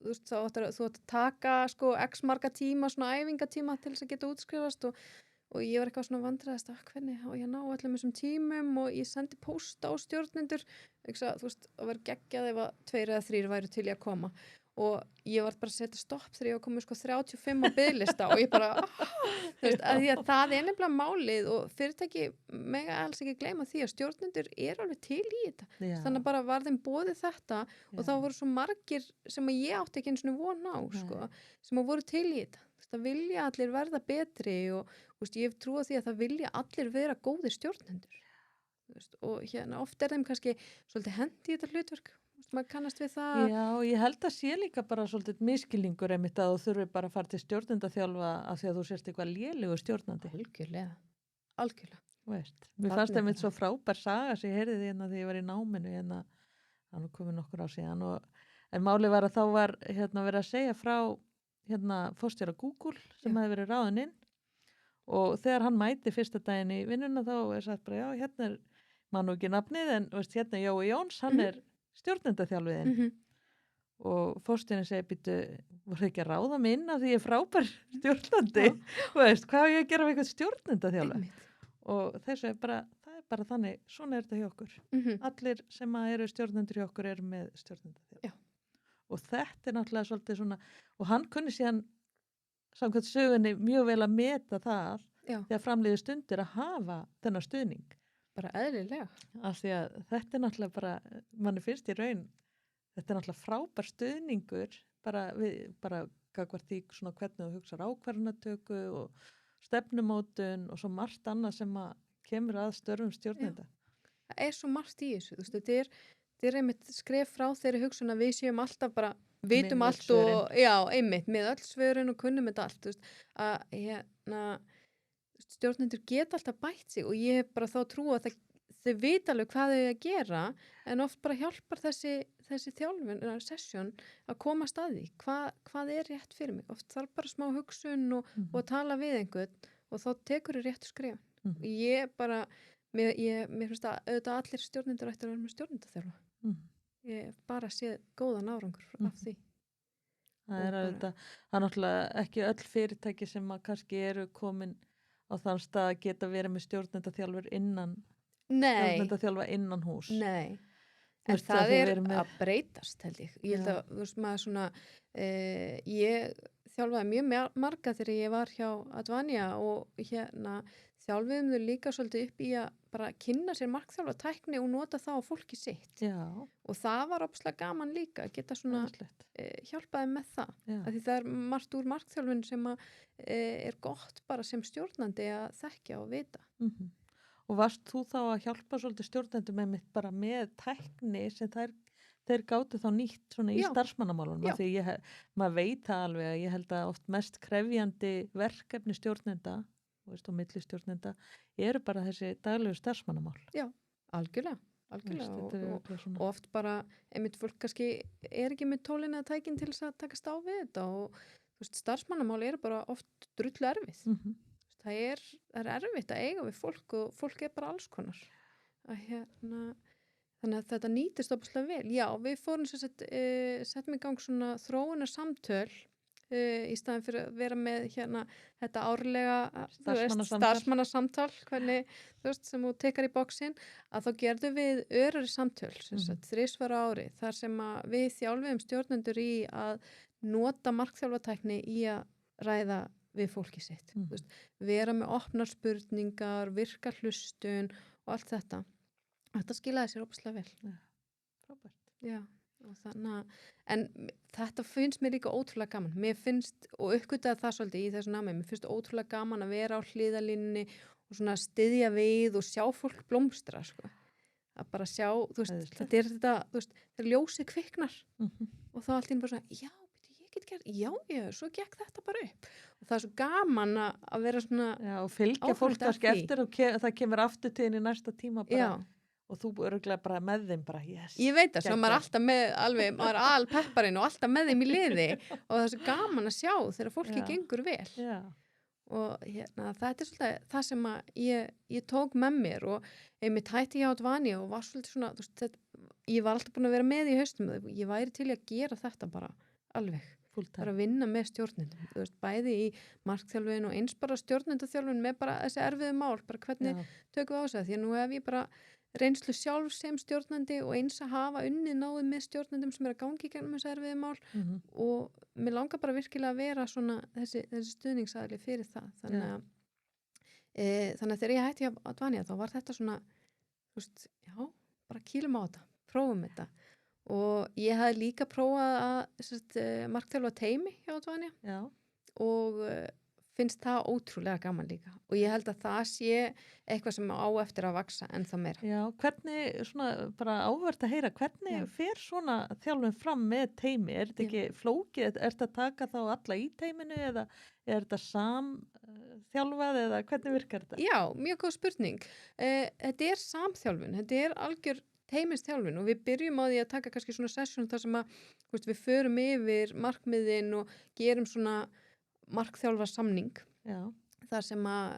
þú átt að taka sko x marga tíma, svona æfingatíma til þess að geta útskrifast og ég var eitthvað svona vandræðist hvernig og ég ná öllum þessum tímum og ég sendi pósta á stjórnendur það var geggjað ef að 2 eða 3 væru til að koma og ég var bara að setja stopp þegar ég var komið sko 35 á biðlista og ég bara að því að það er nefnilega málið og fyrirtæki mega alls ekki gleyma því að stjórnendur er alveg til í þetta. Þannig að bara var þeim boðið þetta og þá voru svo margir sem að ég átti ekki einu svona von á sko, sem að voru til í þetta. Það vilja allir verða betri og ég hef trúið því að það vilja allir vera góðir stjórnendur og oft er þeim kannski svolítið hendi í þetta hlutverk maður kannast við það. Já, ég held að sé líka bara svolítið miskilningur einmitt að þú þurfi bara að fara til stjórnendaþjálfa af því að þú sérst eitthvað lélegur stjórnandi. Algjörlega. Mér fannst einmitt svo frábær saga sem ég heyrði því þegar ég var í náminu þannig komið nokkur á síðan en málið var að þá var verið að segja frá forstjóra Google sem hefði verið ráðinn inn og þegar hann mæti fyrsta daginn í vinnuna þá sagt bara er maður nú ekki nafnið en Jói Jóns, hann er stjórnendaþjálfiðinn og forstjórinn segi býttu, voru ekki að ráða mig inn af því ég er frábær stjórnandi hvað er ég að gera með eitthvað stjórnendaþjálfa og þessu það er bara þannig, svona er þetta hjá okkur allir sem eru stjórnendur hjá okkur eru með stjórnendaþjálfa og þetta er náttúrulega svolítið svona og hann kunni síðan samkvæmt sögunni mjög vel að meta það þegar framliði stundir að hafa þennan stuðning bara eðlilega. Af því að þetta er náttúrulega bara, manni finnst í raun, þetta er náttúrulega frábær stuðningur bara gagvart því svona hvernig þú hugsar ákvarðanatöku og stefnumótun og svo margt annað sem að kemur að störfum stjórnenda. Það er svo margt í þessu, þetta er einmitt skref frá þeirri hugsun að við séum alltaf bara, vitum allt og einmitt, með öll svörin og kunnum þetta allt, að stjórnendur geta alltaf bætt sig og ég hef bara þá trú að þau vita alveg hvað þau að gera en oft bara hjálpar þessi þjálfun, session að koma að staði, hvað er rétt fyrir mig oft þarf bara smá hugsun og að tala við einhvern og þá tekur þau rétt skref ég bara, mér finnst að auðvitað allir stjórnendur ættir að vera með stjórnendaþjálfa ég bara séð góðan árangur af því það er náttúrulega ekki öll fyrirtæki sem að kannski eru komin á þann stað að geta verið með stjórnendaþjálfur stjórnendaþjálfa innan hús. Nei, en það er að breytast held ég. Ég held að, maður svona, ég þjálfaði mjög marga þegar ég var hjá Advania og þjálfiðum þau líka svolítið upp í að bara kynna sér markþjálfa tækni og nota það á fólki sitt. Já, Og það var óbslega gaman líka að geta svona æðislegt. hjálpaði með það. Já. Af því það er margt úr markþjálfun sem að, er gott bara sem stjórnandi að þekkja og vita. Mhm. Og varst þú þá að hjálpa svolítið stjórnendum einmitt bara með tækni sem þeir gátu þá nýtt svona í Já. starfsmannamálunum? Já. Af því maður veit það alveg að ég held að oft mest krefjandi verkefni stjórnenda og milli stjórnenda eru bara þessi daglegu starfsmannamál. Algjörlega. Þetta er Og örugglega svona. oft bara, einmitt fólk kannski er ekki með tólin eða tækin til þess að takast á við þetta og starfsmannamál eru bara oft drullu erfið. Mhm. Það er erfitt að eiga við fólk og fólk er bara alls konar. Að þannig að þetta nýtist opaslega vel. Já, við fórum settum í gang svona þróunarsamtöl í staðin fyrir að vera með þetta árlega starfsmannasamtal, hvernig sem þú tekar í boxin, að þá gerðum við örari samtöl, 3 ári, þar sem að við þjálfum stjórnendur í að nota markþjálfatækni í að ræða við fólki sitt. Vera með opnar spurningar, virka hlustun og allt þetta. Þetta skilaði sér opaslega vel. Frábært. Já, og þannig en þetta finnst mér líka ótrúlega gaman. Mér finnst, og uppgötaði það svolítið í þessu námi, mér finnst ótrúlega gaman að vera á hliðalínunni og svona styðja við og sjá fólk blómstra, sko. Að bara sjá, þetta er þetta, þegar ljósið kviknar og þá allt í einu bara svona, já, ég get gert, já, svo gekk þetta bara upp. Og það er svo gaman að vera svona Já, og fylgja fólk kannski eftir og það kemur aftur til þín í næsta tíma bara. Já. Og þú örugglega bara með þeim bara, yes. Ég veit það, svo maður er alltaf með maður er alpepparinn og alltaf með þeim í liði og það er svo gaman að sjá þegar fólki gengur vel. Já. Og þetta er svolítið það sem að ég tók með mér og einmitt hætti ég á Advania og var svolítið svona, ég var alltaf búin að vera með í haustum, ég væri til að gera þetta bara alveg. Bara að vinna með stjórnendum, bæði í markþjálfun og eins bara stjórnendaþjálfun með bara þessi erfiðu mál, bara hvernig tökum við á sig, því að nú hef ég bara reynslu sjálf sem stjórnandi og eins að hafa unnið náðið með stjórnendum sem er að gangi í gegnum þessi erfiðu mál og mér langar bara virkilega að vera svona þessi stuðningsaðli fyrir það, þannig að þegar ég hætti á Advania þá var þetta svona, bara kýlum á þetta, prófum þetta. Og ég hafði líka prófað að markþjálfa teymi hjá Advania og finnst það ótrúlega gaman líka og ég held að það sé eitthvað sem á eftir að vaksa ennþá meira. Já, hvernig, svona bara áhvert að heyra, hvernig fer svona þjálfun fram með teymi? Er þetta ekki flókið? Er þetta að taka þá alla í teyminu eða er þetta samþjálfað eða hvernig virkar þetta? Já, mjög góð spurning. Þetta er samþjálfun, þetta er algjör teymisþjálfun og við byrjum á því að taka kannski svona session þar sem að við förum yfir markmiðin og gerum svona markþjálfa samning þar sem að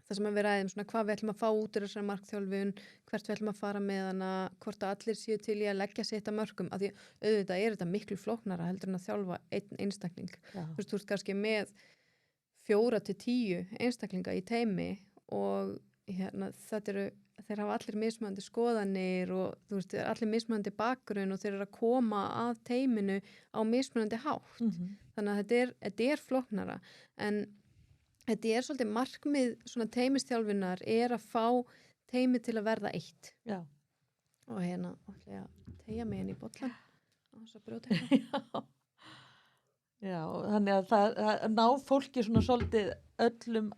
við ræðum svona hvað við ætlum að fá út úr þessari markþjálfun, hvert við ætlum að fara með hana, hvort að allir séu til í að leggja sitt að mörkum, af því auðvitað er þetta miklu flóknara heldur en að þjálfa einn einstakling. Þú ert kannski með 4 til 10 einstaklinga í teymi og þeir hafa allir mismunandi skoðanir og allir mismunandi bakgrunn og þeir eru að koma að teyminu á mismunandi hátt. Þannig að þetta er flóknara en þetta er svolítið markmið svona teymistjálfunar er að fá teymi til að verða eitt. Já. Og ætla ég að teygja mig inn í bollan og þess að brjóta hérna. Já, þannig að það ná fólki svona svolítið öllum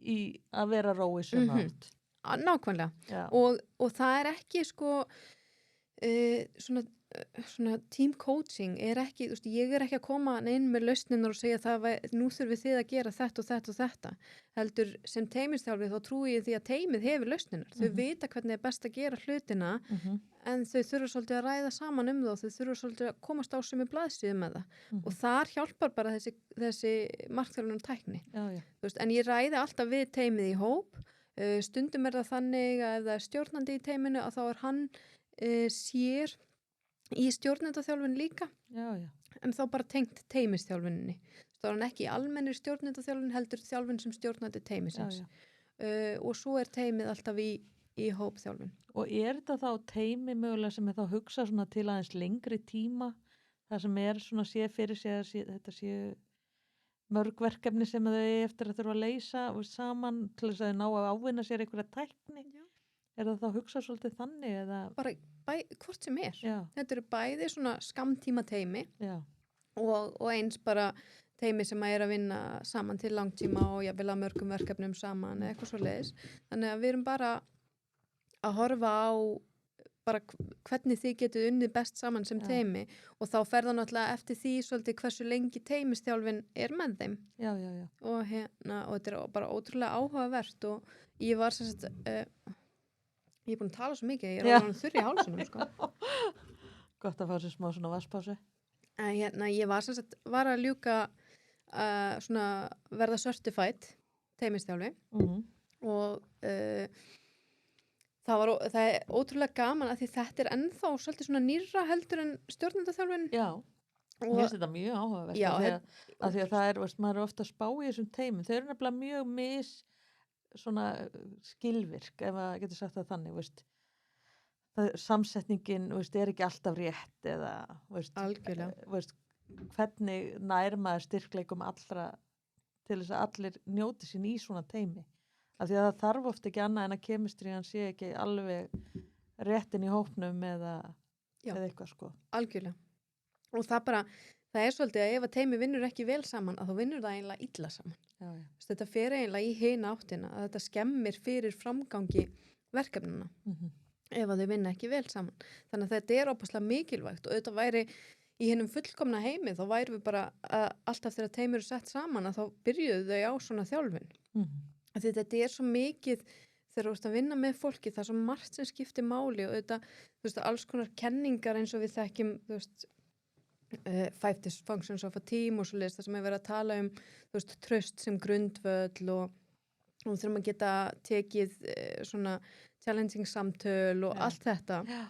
í að vera rói sem átt. Nákvæmlega og það er ekki svona team coaching er ekki, ég er ekki að koma inn með lausninar og segja nú þurfum þið að gera þetta og þetta og þetta heldur sem teymisþjálfi þá trúi ég því að teymið hefur lausninar, þau vita hvernig er best að gera hlutina en þau þurfa svolítið að ræða saman þau þurfa svolítið að komast á sömu blaðsíðu með það og þar hjálpar bara þessi markþjálfunar tækni en ég ræði alltaf við teymið í hóp. Stundum er það þannig að ef það er stjórnandi í teyminu að þá er hann sér í stjórnendaþjálfun líka en þá bara tengt teymisþjálfuninni þá er hann ekki í almennir stjórnendaþjálfun heldur þjálfun sem stjórnandi teymisins og svo er teymið alltaf í hópþjálfun. Og er þetta þá teymi mögulega sem er þá hugsa svona til aðeins lengri tíma það sem svona sé fyrir sig að þetta séu mörg verkefni sem þau eigi eftir að þurfa að leysa saman til þess að þau ná að ávinna sér einhverja tækni. Já. Er það þá að hugsa svolítið þannig eða? Bara hvort sem er. Já, Þetta eru bæði svona skammtíma teymi já, og eins bara teymi sem að er að vinna saman til langtíma og ég vil að mörgum verkefnum saman eða eitthvað svo leiðis. Þannig að við erum bara að horfa á bara hvernig þið getið unnið best saman sem Já. teymi og þá fer það náttúrulega eftir því svolítið hversu lengi teymistjálfin er með þeim já. og og þetta er bara ótrúlega áhugavert og ég var sem sagt ég er búin að tala svo mikið, ég er Já. alveg þurr í hálsunum sko. Gott að fá sér smá svona vatnspásu. Ég var sem sagt var að ljúka svona verða certified teymistjálfi og það er ótrúlega gaman að því þetta er ennþá svolítið svona nýrra heldur en stjórnendaþjálfin Já, og mér finnst þetta mjög áhugavert Já, af því að það veist, maður er ofta að spá í þessum teymum. Þau eru nefnilega mjög svona skilvirk, ef að getur sagt það þannig, veist. Samsetningin, veist, er ekki alltaf rétt eða, veist, algjörlega veist, hvernig nær maður styrkleikum allra til þess að allir njóti sín í svona teymi. Af því að það þarf oft ekki annað en að kemistriðan sé ekki alveg réttin í hópnum eða eitthvað sko. algjörlega og það er svolítið að ef að teymi vinnur ekki vel saman að þá vinnur það eiginlega illa saman Já. þetta fer eiginlega í hina áttina að þetta skemmir fyrir framgangi verkefnuna ef að þau vinna ekki vel saman þannig að þetta er óbúslega mikilvægt og þetta væri í hinum fullkomna heimi þá væri við bara alltaf þegar teymi eru sett saman að þá byrjuðu þau á svona þjálfun Því þetta er svo mikið þegar þú ert að vinna með fólki, það er svo margt sem skiptir máli og þetta, þú veist, alls konar kenningar eins og við þekkjum, þú veist, 5 dysfunctions of a team og svo leiðist það sem er verið að tala þú veist, traust sem grundvöll og þurfum að geta tekið svona challenging samtöl og allt þetta. Já.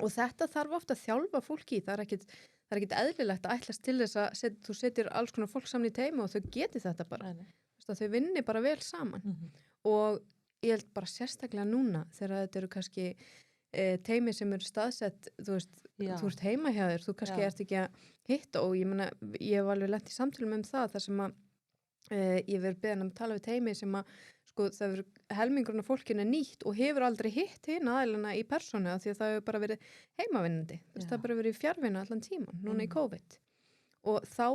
Og þetta þarf ofta að þjálfa fólki í, það er ekkit eðlilegt að ætlast til þess að þú setir alls konar fólk saman í teymi og þau geti þetta bara. Nei. Þau vinni bara vel saman og ég held bara sérstaklega núna þegar þetta eru kannski teymi sem eru staðsett þú ert heima hjá þér, þú kannski ert ekki að hitta og ég meina, ég hef alveg lent í samtölum það þar sem að ég verið beðin að tala við teymi sem að sko það verið helmingurinn af fólkinu nýtt og hefur aldrei hitt hina aðeilana í persónu því að það hefur bara verið heimavinnandi það hefur bara verið fjárvinna allan tíman núna í COVID og þá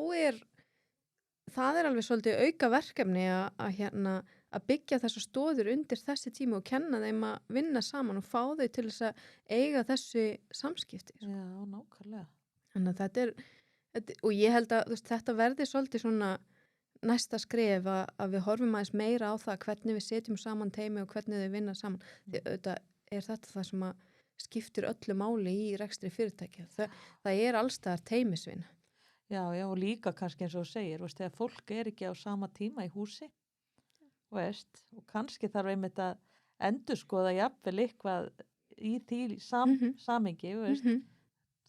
það alveg svolítið auka verkefni að byggja þessar stóður undir þessi tíma og kenna þeim að vinna saman og fá þau til þess að eiga þessi samskipti. Já, nákvæmlega. Þannig að og ég held að þetta verði svolítið svona næsta skref að við horfum aðeins meira á það hvernig við setjum saman teymi og hvernig þau vinna saman. Því auðvitað þetta það sem að skiptir öllu máli í rekstri fyrirtækja. Það allstaðar teymisvinna. Já, og líka kannski eins og þú segir, veist, þegar fólk er ekki á sama tíma í húsi, veist, og kannski þarf einmitt að endurskoða jafnvel eitthvað í því samingi, veist,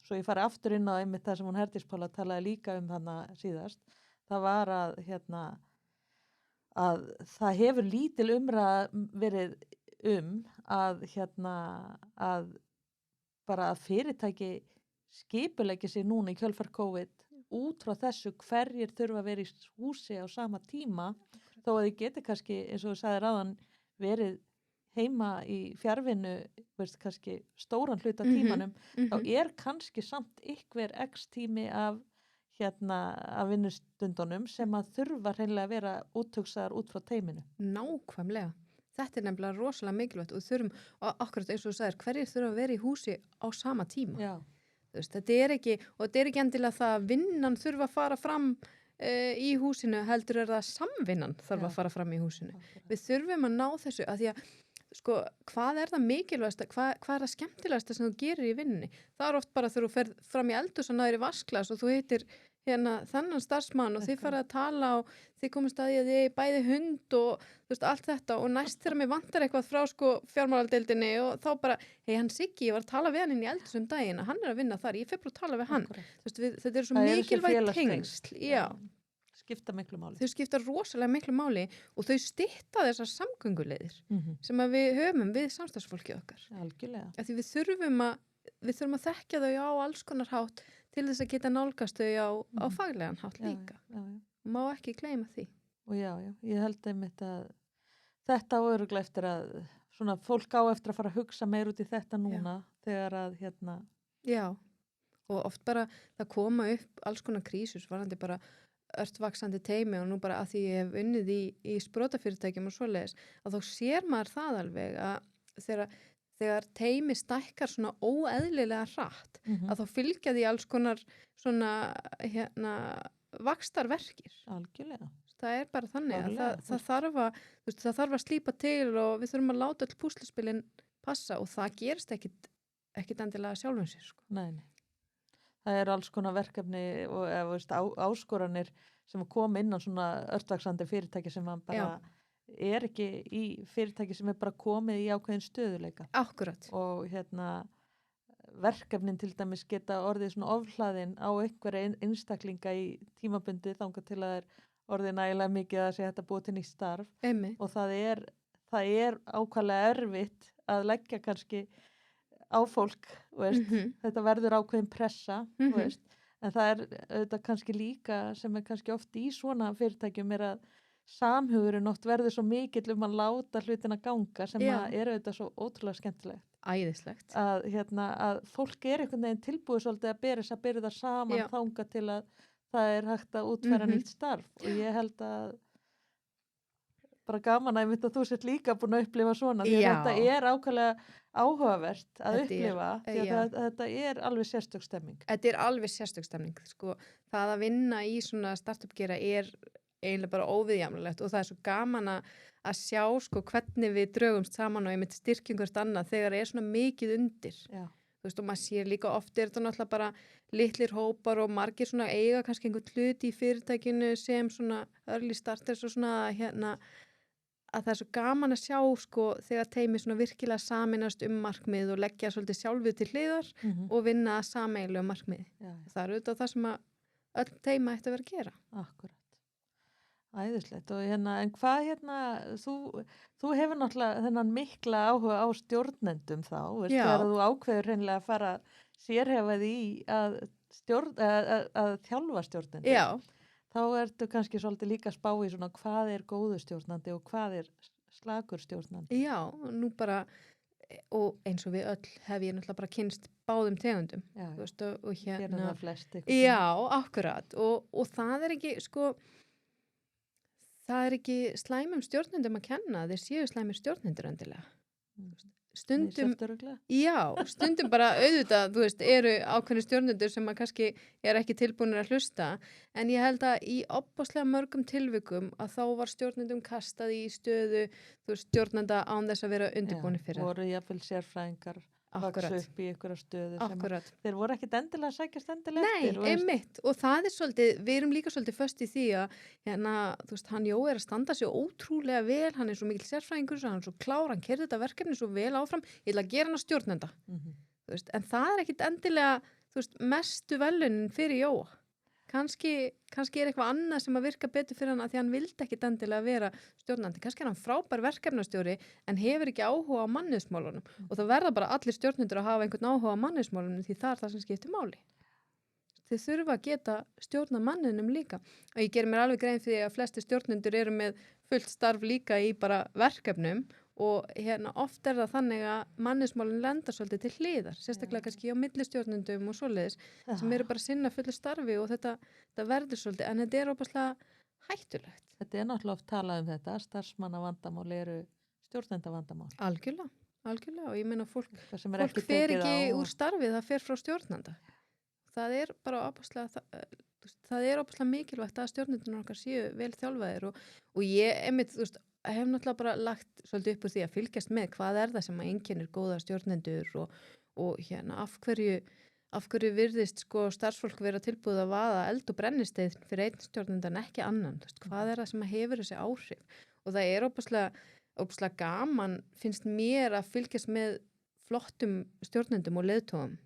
svo ég fari aftur inn á einmitt það sem hún Herdís Pála talaði líka þannig síðast, það var að það hefur lítil umræða verið að bara að fyrirtæki skipuleggi sig núna í kjölfar COVID út frá þessu hverjir þurfa að vera í húsi á sama tíma þó að þið geti kannski, eins og þú sagðir áðan, verið heima í fjarvinnu, veist, kannski stóran hluta tímanum, þá er kannski samt ykkur x tími af vinnustundunum sem að þurfa hreinlega að vera úthugsaðar út frá teyminu. Nákvæmlega. Þetta er nefnilega rosalega mikilvægt og þurfum, akkurat eins og þú sagðir, hverjir þurfa að vera í húsi á sama tíma. Já. Þetta er ekki endilega það að vinnan þurfa að fara fram í húsinu, heldur það samvinnan þarf að fara fram í húsinu. Við þurfum að ná þessu, að því að sko, hvað er það mikilvægast, hvað er það skemmtilegast sem þú gerir í vinninni? Það oft bara þegar þú ferð fram í eldhús og náður í vasklas og þú hittir þennan starfsmann og þið farið að tala og þið komist að því að þið bæði hund og þú veist, allt þetta og næst þegar mér vantar eitthvað frá sko fjármáladeildinni og þá bara, hann Siggi, ég var að tala við hann inn í eldhús daginn, hann er að vinna þar, ég fer bara að tala við hann. Þú veist, þetta er svo mikilvægt tengsl. Já. Skipta miklu máli. Þau skipta rosalega miklu máli og þau stytta þessar samgönguleiðir sem að við höfum við samstarfsfólkið okkar. Algjörlega. Því við þurfum við þurfum að þekkja þau á alls konar hátt til þess að geta nálgast þau á faglegan hátt líka. Já. Má ekki gleyma því. Og já, ég held einmitt að þetta á örugglega eftir að svona fólk á eftir að fara að hugsa meir út í þetta núna þegar að Já, og oft bara það koma upp alls konar krísus varandi bara örtvaksandi teymi og nú bara að því ég hef unnið í sprotafyrirtækjum og svoleiðis að þá sér maður það alveg að þegar teymi stækkar svona óeðlilega hratt að þá fylgja því alls konar svona vaxtarverkir. Algjörlega. Það bara þannig að það þarf að slípa til og við þurfum að láta öll púsluspilin passa og það gerist ekkit endilega sjálfum sér. Sko. Nei. Það alls konar verkefni og áskoranir sem koma innan svona örtvaksandi fyrirtæki sem man bara ekki í fyrirtæki sem bara komið í ákveðin stöðuleika. Akkurat. Og verkefnin til dæmis geta orðið svona ofhlaðin á einhverja einstaklinga í tímabundi þangað til að orðið nægilega mikið að segja þetta búið til nýtt starf. Einmitt. Og það er ákvæðlega erfitt að leggja kannski á fólk, þetta verður ákveðin pressa, en það auðvitað kannski líka sem kannski oft í svona fyrirtækjum að samhugurinn oft verður svo mikill að láta hlutina ganga sem auðvitað svo ótrúlega skemmtilegt. Æðislegt. Að fólk einhvern veginn tilbúið svolítið að bera þess að byrja það saman þanga til að það hægt að útfæra nýtt starf og ég held að bara gaman að þú sért líka búin að upplifa svona því að þetta ákvæðlega áhugavert að upplifa því að þetta alveg sérstök stemming. Þetta alveg sérstök stemming. Sko, það að vinna í svona startup gera eiginlega bara óviðjafnilegt og það svo gaman að sjá sko hvernig við drögumst saman og einmitt styrkingurst annað þegar svona mikið undir. Já. Þú veist og maður sér líka oft þetta náttúrulega bara litlir hópar og margir svona eiga kannski einhvern hluti í fyrirtækinu sem svona early starters og svona að það svo gaman að sjá sko þegar teymi svona virkilega saminast markmið og leggja svolítið sjálfið til hliðar og vinna sameiginlega markmið. Já. Það auðvitað það sem að öll teyma ætti að vera að gera. Akkurat. Æðislegt og en hvað þú hefur náttúrulega þennan mikla áhuga á stjórnendum þá, þegar þú ákveður hreinlega að fara sérhæfað í að þjálfa stjórnendur. Já. Þá ertu kannski svolítið líka að spá í svona hvað góður stjórnandi og hvað slakur stjórnandi. Já, nú bara og eins og við öll hef ég náttúrulega bara kynst báðum tegundum. Já, þú veist, og það flest. Já, akkurat og það ekki sko það ekki slæmum stjórnendum að kenna, þeir séu slæmir stjórnendur endilega. Stundum bara auðvitað, þú veist, eru ákveðnir stjórnendur sem að kannski ekki tilbúinir að hlusta, en ég held að í opaslega mörgum tilvikum að þá var stjórnendum kastað í stöðu, þú veist, stjórnenda án þess að vera undirbúinir fyrir. Já, voru jafnvel sérfræðingar vaks upp í einhverja stöðu sem þeir voru ekkit endilega að sækjast endilega eftir. Nei, einmitt, og það svolítið, við erum líka svolítið föst í því að þú veist, hann Jó að standa sig ótrúlega vel, hann svo mikil sérfræðingur, hann svo klár, hann kerði þetta verkefni svo vel áfram, ég ætla að gera hann að stjórnenda. Þú veist, en það ekkit endilega, þú veist, mestu velunin fyrir Jóa. Kannski eitthvað annað sem að virka betur fyrir hann að því hann vildi ekkit endilega vera stjórnandi. Kannski hann frábær verkefnastjóri en hefur ekki áhuga á mannauðsmálunum og það verða bara allir stjórnendur að hafa einhvern áhuga á mannauðsmálunum því það það sem skiptir máli. Þið þurfa að geta stjórna manninum líka. Og ég ger mér alveg grein fyrir að flesti stjórnendur eru með fullt starf líka í bara verkefnum og oft það þannig að mannauðsmálun lenda svolítið til hliðar, sérstaklega kannski á millistjórnendum og svoleiðis sem eru bara sinna fullu starfi og þetta verður svolítið, en þetta óbærslega hættulegt. Þetta náttúrulega oft talað þetta, starfsmannavandamál eru stjórnendavandamál. Algjörlega og ég meina fólk fer ekki úr starfi, það fer frá stjórnenda. Það bara óbærslega það óbærslega mikilvægt að stjórnendunum okkar séu vel þjálfaðir og ég einmitt, þú veist, hef náttúrulega bara lagt svolítið upp úr því að fylgjast með hvað það sem að einkennir góða stjórnendur og af hverju virðist sko starfsfólk vera tilbúið að vaða eld og brennisteið fyrir einn stjórnendan ekki annan, hvað það sem að hefur þessi áhrif og það óbærslega gaman finnst mér að fylgjast með flottum stjórnendum og leiðtogum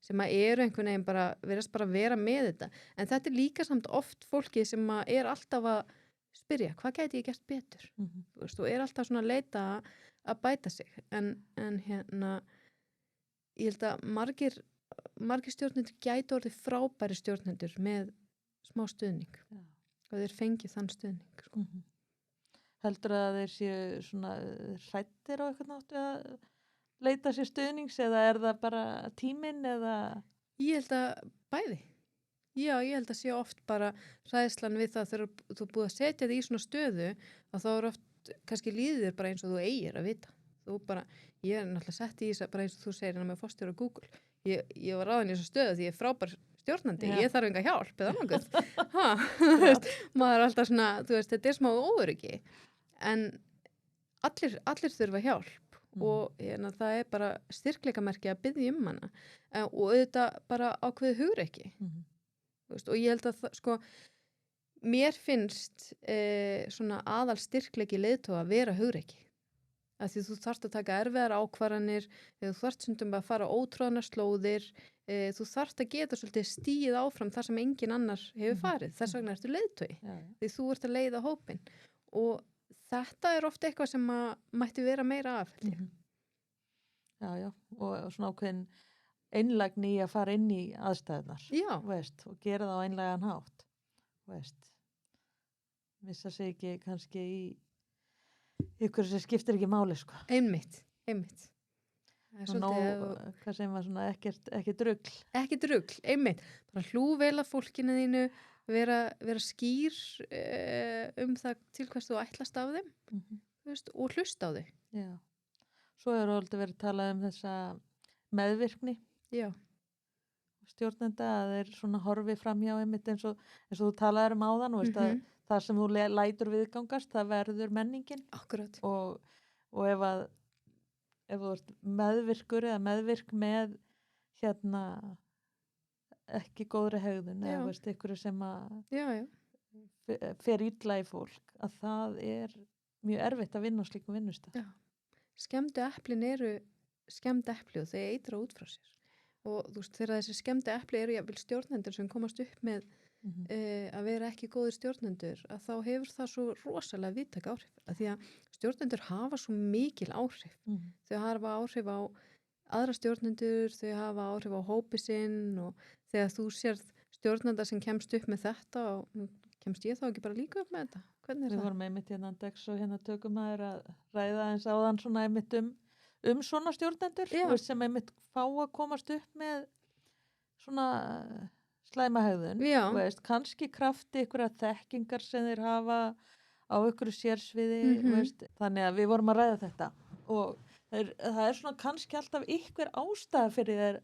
sem að eru einhvern veginn bara verðast bara vera með þetta en þetta líka samt oft fólki sem að alltaf að spyrja, hvað gæti ég gert betur? Þú veist, og alltaf svona að leita að bæta sig en ég held að margir stjórnendur gætu orðið frábæri stjórnendur með smá stuðning Já. og þeir fengið þann stuðning sko. Heldur að þeir séu svona hrættir á eitthvað náttu að leita sér stuðnings eða er það bara tíminn eða Ég held að bæði. Já, ég held að sé oft bara hræðslan við það þegar þú búið að setja þig í svona stöðu að þá er oft kannski líður þér bara eins og þú eigir að vita. Þú bara, ég er náttúrulega sett í þess að bara eins og þú segir hérna með forstjóra Google. Ég var ráðin í þessu stöðu því ég er frábær stjórnandi, Já. ég þarf enga hjálp eða annað. Maður er alltaf svona, þú veist, þetta er smá óöryggi. En allir þurfa hjálp og hérna, það er bara styrkleikamerki að biðja hana og auðvitað bara ákveðið hugrekki. Veist, og ég held að sko, mér finnst svona aðal styrkleiki leiðtoga að vera hugrekki. Af því þú þarft að taka erfiðar ákvarðanir, þú þarft stundum að fara ótróðnar slóðir, þú þarft að geta svolítið stíið áfram þar sem engin annar hefur farið. Þess vegna ertu leiðtogi, því þú ert að leiða hópinn. Og þetta er oft eitthvað sem mætti vera meira af. Já, og svona ákveðin einlægni í að fara inn í aðstæðunar. Já. Veist, og gera það á einlægan hátt. Veist. Missa sig ekki kannski í ykkur sem skiptir ekki máli, sko. Einmitt. Og hvað segir maður svona, ekki drugl. Ekki drugl, einmitt. Bara hlú vel að fólkinu þínu, vera skýr það til hvers þú ætlast af þeim, veist, og hlusta á þau. Já. Svo er aldrei verið talað um þessa meðvirkni. Já. Stjórnenda að þeir svona horfi framhjá einmitt eins og þú talaðir um áðan, veist, að það sem þú lætur viðgangast, það verður menningin. Akkurat. Og ef þú ert meðvirkur eða meðvirk með hérna ekki góðri hegðun eða veist, ykkur sem að fer illa í fólk, að það er mjög erfitt að vinna á slíkum vinnustað. Já. Skemmdu eplin eru skemmd epli og þeir eitra út frá sér. Og þú veist, þegar þessi skemmdu epli eru jafnvel stjórnendur sem komast upp með að vera ekki góðir stjórnendur, að þá hefur það svo rosalega víðtæk áhrif. Að því að stjórnendur hafa svo mikil áhrif. Þau hafa áhrif á aðra stjórnendur, þau hafa áhrif á hópi sinn og þegar þú sérð stjórnenda sem kemst upp með þetta og kemst ég þá ekki bara líka upp með þetta? Hvernig er það? Við vorum einmitt hérna Dex og hérna tökum að ræða eins áðan svona einmitt svona stjórnendur sem einmitt fá að komast upp með svona slæmahegðun, veist, kannski krafti ykkur að þekkingar sem þeir hafa á ykkur sérsviði, veist, þannig að við vorum að ræða þetta og það er svona kannski alltaf ykkur ástæða fyrir þeir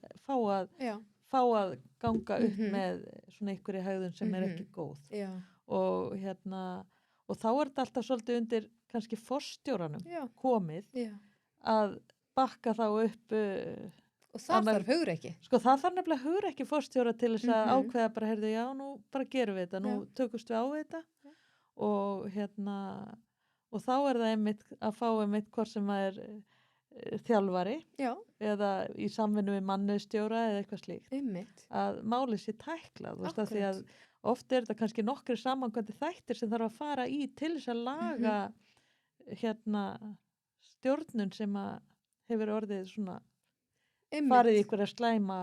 fá að ganga upp með svona ykkur í hegðun sem er ekki góð og hérna og þá er þetta alltaf svolítið undir kannski forstjóranum komið að bakka þá upp og það þarf hugrekki. Sko það þarf nefnilega hugrekki forstjóra til þess að ákveða bara, heyrðu, já, nú bara gerum við þetta, nú tökumst við á þetta og hérna og þá er það einmitt að fá einmitt hvort sem að þjálfari eða í samvinnu við mannauðsstjóra eða eitthvað slíkt. Einmitt. Að málið sé tæklað, þú veist, að því að oft er þetta kannski nokkri samangandi þættir sem þarf að fara í til þess að laga hérna stjórnun sem að hefur orðið svona farið í einhverja slæma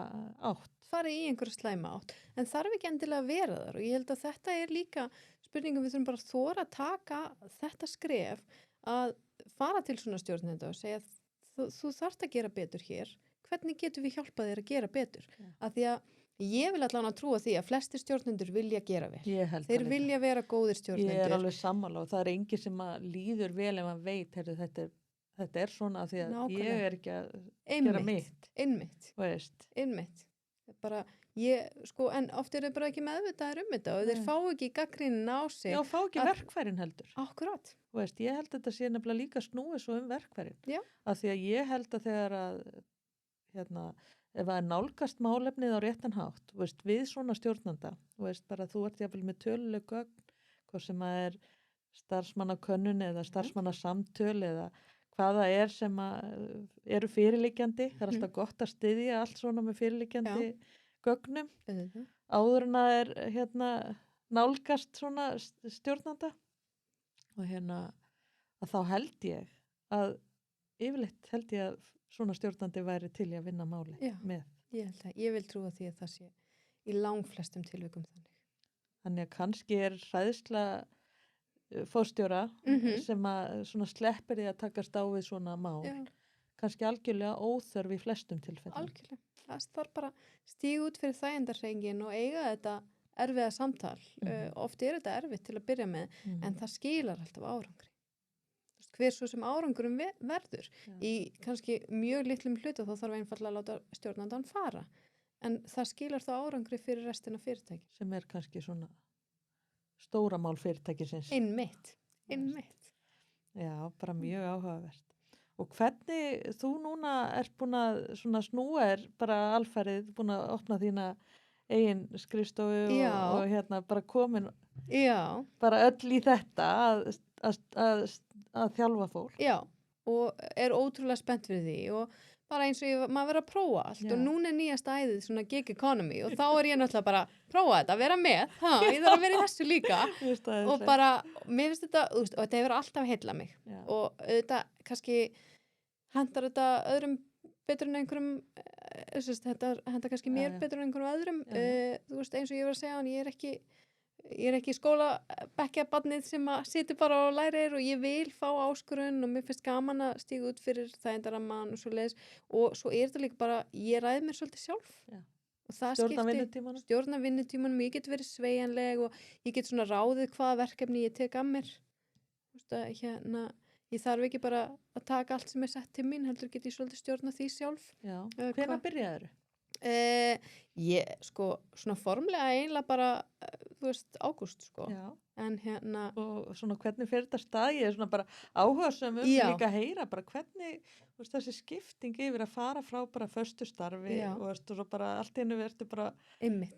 átt. Farið í einhverja slæma átt. En þarf ekki endilega að vera þar og ég held að þetta er líka spurningum við þurfum bara að þora að taka þetta skref að fara til svona stjórnenda og segja þú þarft að gera betur hér. Hvernig getum við hjálpað þér að gera betur? Af því að ég vil allan að trúa því að flestir stjórnendur vilja gera vel. Þeir vilja vera góðir stjórnendur. Ég er alveg sammála og það er engin sem að líður vel ef maður veit, þetta er svona því að ég er ekki að gera mitt. Einmitt. Bara sko, en oft er það bara ekki meðvitaðir þetta og þeir fá ekki gagnrýnin á sig. Já, fá ekki verkfærin heldur. Akkurat. Veist, ég held að þetta sé nefnilega líka snúið svo verkfærin. Já. Af því að ég held að þegar að hérna, ef það nálgast málefnið á réttan hátt, veist, við svona stjórnanda, veist, bara þú ert jafnvel með töluleg gögn, hvað sem að starfsmannakönnun eða starfsmannasamtöl eða hvaða sem eru fyrirliggjandi. Það er alltaf gott að styðja allt svona með fyrirliggjandi gögnum áður en að hérna, nálgast svona stjórnanda og hérna að þá held ég að yfirleitt held ég að svona stjórnandi væri til í að vinna máli Já. með. Ég vil trúa því að það sé í langflestum tilvikum þannig. Þannig að kannski hræðsla forstjóra sem að svona sleppir því að takast á við svona mál. Já, Kannski algjörlega óþörf í flestum tilfellum. algjörlega. Það þarf bara stíga út fyrir þægindarhreingin og eiga þetta erfiða samtal. Oft þetta erfitt til að byrja með, en það skilar alltaf árangri. Þú veist, hver svo sem árangurum verður. Í kannski mjög litlum hluta þá þarf einfallega að láta stjórnandan fara. En það skilar þá árangri fyrir restina fyrirtæki. Sem kannski svona stóra mál fyrirtækisins. Einmitt. Já, bara mjög áhugavert. Og hvernig þú núna ert búin að svona snúa bara alfarið, búin að opna þína eigin skrifstofu og bara komin bara öll í þetta að þjálfa fólk. Já, og ótrúlega spennt fyrir því og bara eins og maður verið að prófa allt og núna nýjasta æðið svona gig economy og þá ég náttúrulega bara að prófa þetta, að vera með, ég þarf að vera í þessu líka og bara, mér finnst þetta, og þetta hefur alltaf heillað mig og þetta kannski hendar þetta öðrum betur en einhverjum, þetta hendar kannski mér betur en einhverjum öðrum, þú veist eins og ég var að segja hann, ég er ekki skólabekkjabarnið sem að situr bara og lærir og ég vil fá áskorun og mér finnst gaman að stíga út fyrir þægindaramman og svo leiðis og svo þetta líka bara, ég ræði mér svolítið sjálf og það stjórna vinnutímanum, ég get verið sveigjanleg og ég get svona ráðið hvaða verkefni ég tek að mér ég þarf ekki bara að taka allt sem sett til mín, heldur get ég svolítið stjórna því sjálf. Já, hvenær byrjaðirðu? Ég svona formlega eiginlega bara þú veist ágúst en og svona hvernig fer þetta stað ég svona bara áhugasöm líka að heyra bara hvernig þessi skipting yfir að fara frá bara föstu starfi og svo bara allt í einu verður bara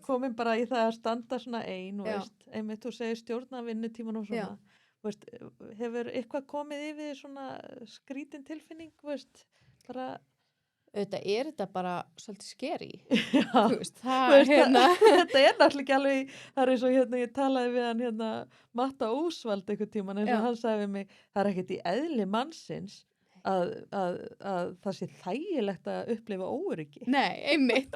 komin bara í það að standa svona ein og einmitt þú segir stjórna vinnutíman og svona hefur eitthvað komið yfir svona skrítin tilfinning bara auðvitað þetta bara svolítið skeri þetta náttúrulega ekki alveg það eins og ég talaði við hann Matta Ósvald einhvern tímann eins og hann sagði við mig það ekkert í eðli mannsins að það sé þægilegt að upplifa óöryggi. Nei, einmitt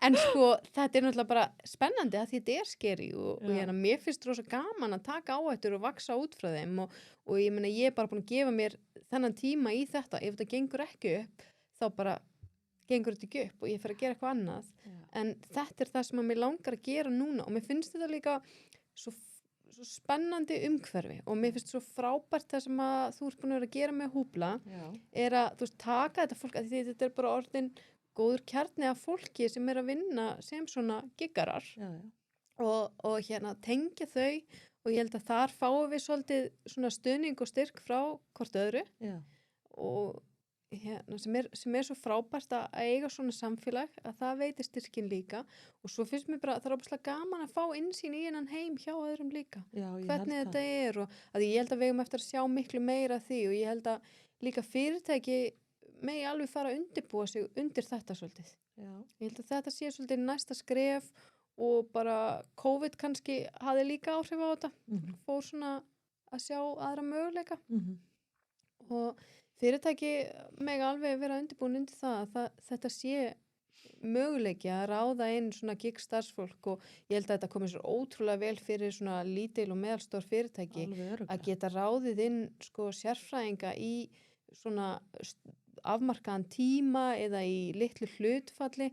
en þetta náttúrulega bara spennandi að þetta skeri og mér finnst rosa gaman að taka áhættur og vaksa út frá þeim og ég meina ég bara búin að gefa mér þennan tíma í þetta, ef þetta gengur ekki upp þá bara gengur þetta ekki upp og ég fer að gera eitthvað annað en þetta það sem að mér langar að gera núna og mér finnst þetta líka svo spennandi umhverfi og mér finnst svo frábært það sem að þú ert búin að vera að gera með Húbla að þú veist taka þetta fólk að því þetta bara orðin góður kjarni af fólki sem að vinna sem svona giggarar og tengja þau og ég held að þar fáum við svolítið svona stuðning og styrk frá hvort öðru og sem svo frábært að eiga svona samfélag að það veitir styrkin líka og svo finnst mér bara það óbúslega gaman að fá innsýn í hennan heim hjá öðrum líka hvernig þetta og að ég held að við eigum eftir að sjá miklu meira því og ég held að líka fyrirtæki megi alveg fara að undirbúa sig undir þetta svolítið ég held að þetta sé svolítið næsta skref og bara COVID kannski hafði líka áhrif á þetta fór svona að sjá aðra möguleika og fyrirtæki mega alveg vera undirbúin undir það að þetta sé möguleiki að ráða inn svona gig starfsfólk og ég held að þetta komi svo ótrúlega vel fyrir svona lítil og meðalstór fyrirtæki að geta ráðið inn sérfræðinga í svona afmarkaðan tíma eða í litlu hlutfalli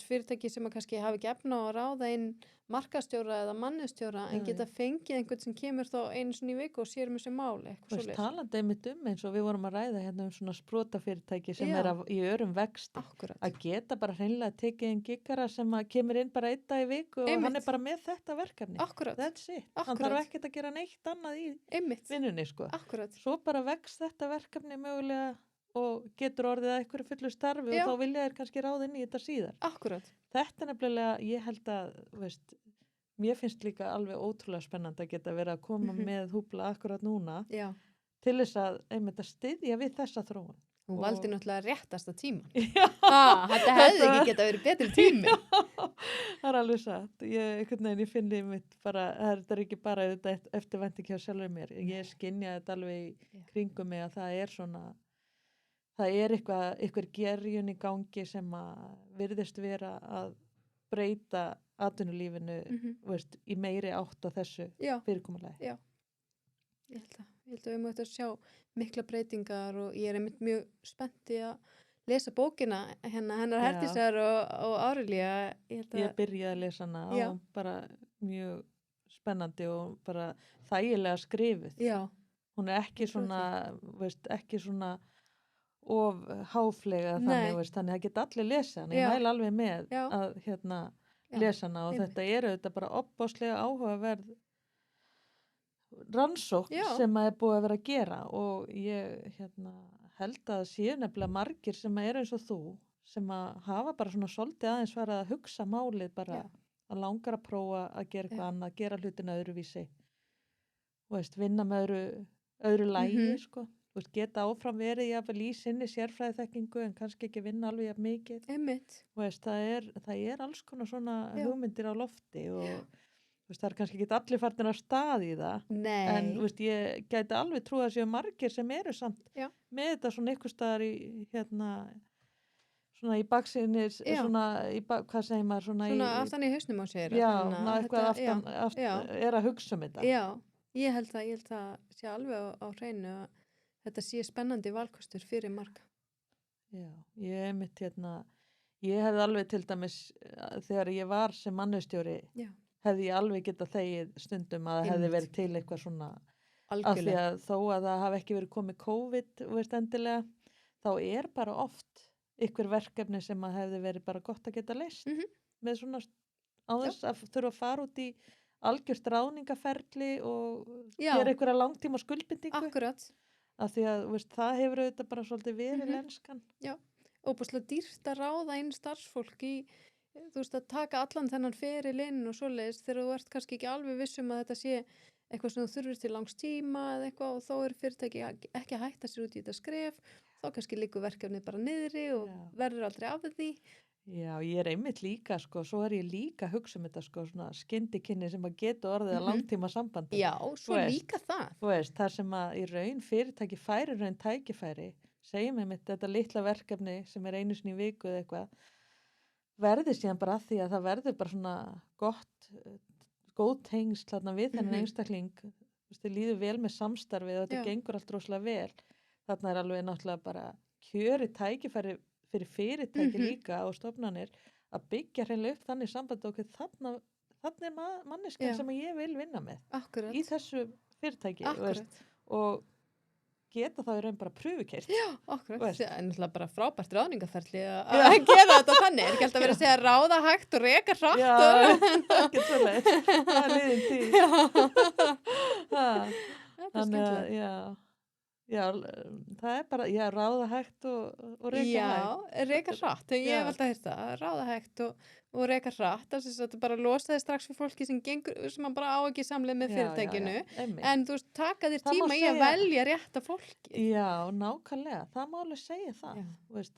fyrirtæki sem að kannski hafi ekki efna á að ráða inn markastjóra eða mannustjóra en geta fengið einhvern sem kemur þá einu sinni í viku og sér þessi mál talandi einmitt eins og við vorum að ræða svona sprotafyrirtæki sem í örum vexti að geta bara hreinlega tekið einn giggara sem að kemur inn bara einn dag í viku og hann bara með þetta verkefni that's it, hann þarf ekkert að gera neitt annað í vinnunni svo bara vex þetta verkefni mögulega og getur orðið að einhverju fullu starfi og þá vilja þér kannski ráða inn í þetta síðar. Þetta nefnilega, ég held að, mér finnst líka alveg ótrúlega spennandi að geta verið að koma með Húbla akkurat núna til þess að einmitt að styðja við þessa þróun. Hún valdi náttúrulega réttasta tíman. Þetta hefði ekki geta verið betri tími. Það er alveg satt. Ég finn einmitt bara, þetta er ekki bara eftirvænting hjá sjálfur mér. Ég skynja þetta alveg í kringum mig að það svona það eitthvað gerjun í gangi sem að virðist vera að breyta atvinnulífinu í meiri átt að þessu fyrirkomulagi. Já, ég held að við mögum að sjá mikla breytingar og ég einmitt mjög spennt í að lesa bókina hennar Herdísar og Árelía. Ég byrjaði að lesa hana og bara mjög spennandi og bara þægilega skrifuð. Já. Hún ekki svona, ekki svona of háflega þannig að geta allir lesa hana. Ég mæli alveg með að lesa hana og þetta þetta bara opbáslega áhugaverð rannsókn sem að búið að vera að gera og ég held að séu nefnilega margir sem eru eins og þú sem að hafa bara svona svolítið aðeins farið að hugsa málið bara að langar að prófa að gera eitthvað annað, gera hlutina öðruvísi og vinna með öðru lægi sko. Geta áfram verið jafnvel í sinni sérfræðiþekkingu en kannski ekki vinna alveg jafn mikið. Einmitt. Það alls konar svona hugmyndir á lofti og það kannski ekki allir farnir að stað í það. Nei. En ég gæti alveg trúið að séu margir sem eru samt með þetta svona ykkur staðar í svona í baksinni hvað segir maður svona aftan í hausnum á sér. Já, eitthvað aftan að hugsa um þetta. Já, ég held að sé alveg á hreinu að þetta sé spennandi valkostur fyrir marga. Já, ég hefði alveg til dæmis þegar ég var sem mannustjóri hefði ég alveg getað þegið stundum að það hefði verið til eitthvað svona af því að þó að það hafi ekki verið komið COVID endilega, þá bara oft ykkur verkefni sem að hefði verið bara gott að geta leyst með svona á þess að þurfa að fara út í algjört ráðningaferli og gera einhverja langtíma skuldbindingu. Akkurat. Af því að það hefur auðvitað bara svolítið verið lenskan. Já, og bara dýrt að ráða inn starfsfólk í, að taka allan þennan feril inn og svoleiðis þegar þú ert kannski ekki alveg vissum að þetta sé eitthvað sem þú þurfir til langs tíma eða eitthvað og þá fyrirtæki ekki að hætta sér út í þetta skref, þá kannski liggur verkefnið bara niðri og verður aldrei af því. Já, ég einmitt líka, svo ég líka að hugsa um þetta, svona skyndikinni sem að geta orðið að langtíma sambandi. Já, svo líka það. Þar sem að í raun fyrirtæki færi raun tækifæri, segjum einmitt þetta litla verkefni sem einu sinni í viku eða eitthvað, verði síðan bara að því að það verður bara svona góð tengsl þarna við þennan einstakling, þið líður vel með samstarfið og þetta gengur allt rosalega vel. Þarna alveg náttúrulega bara kjöri tækifæri fyrir fyrirtæki líka og stofnanir að byggja hreinlega upp þannig sambandi okkur þannig manneskjan sem ég vil vinna með. Akkurat. Í þessu fyrirtæki og geta þá í raun bara pröfukeyrt. Já, akkurat. Það náttúrulega bara frábært ráðningaferli að gera þetta þannig. Ekki alltaf verið að segja ráða hægt og reka hratt. Já, ekki svoleiðis. Það liðin tíð. Þetta skemmtilegt. Já, það bara, ráða hægt og reka hægt. Já, reka hratt. Ég hef alltaf heyrt það, ráða hægt og reka hratt. Þess að bara losa þið strax fyrir fólki sem man bara á ekki samleið með fyrirtækinu. En þú taka þér tíma í að velja rétta fólki. Já, nákvæmlega. Það má alveg segja það.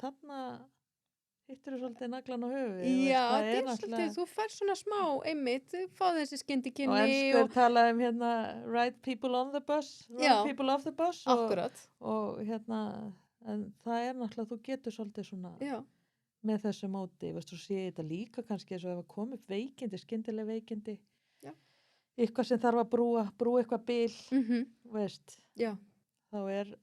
Þarna hittur þú svolítið naglan á höfuð. Já, þetta svolítið, þú fær svona smá einmitt, fá þessi skyndikinni. Og enskur talaði right people on the bus, right people off the bus. Akkurat. Og en það náttúrulega, þú getur svolítið svona með þessu móti. Þú sé þetta líka kannski eins og ef að koma upp veikindi, skyndileg veikindi. Já. Eitthvað sem þarf að brúa eitthvað bil, Já. Þá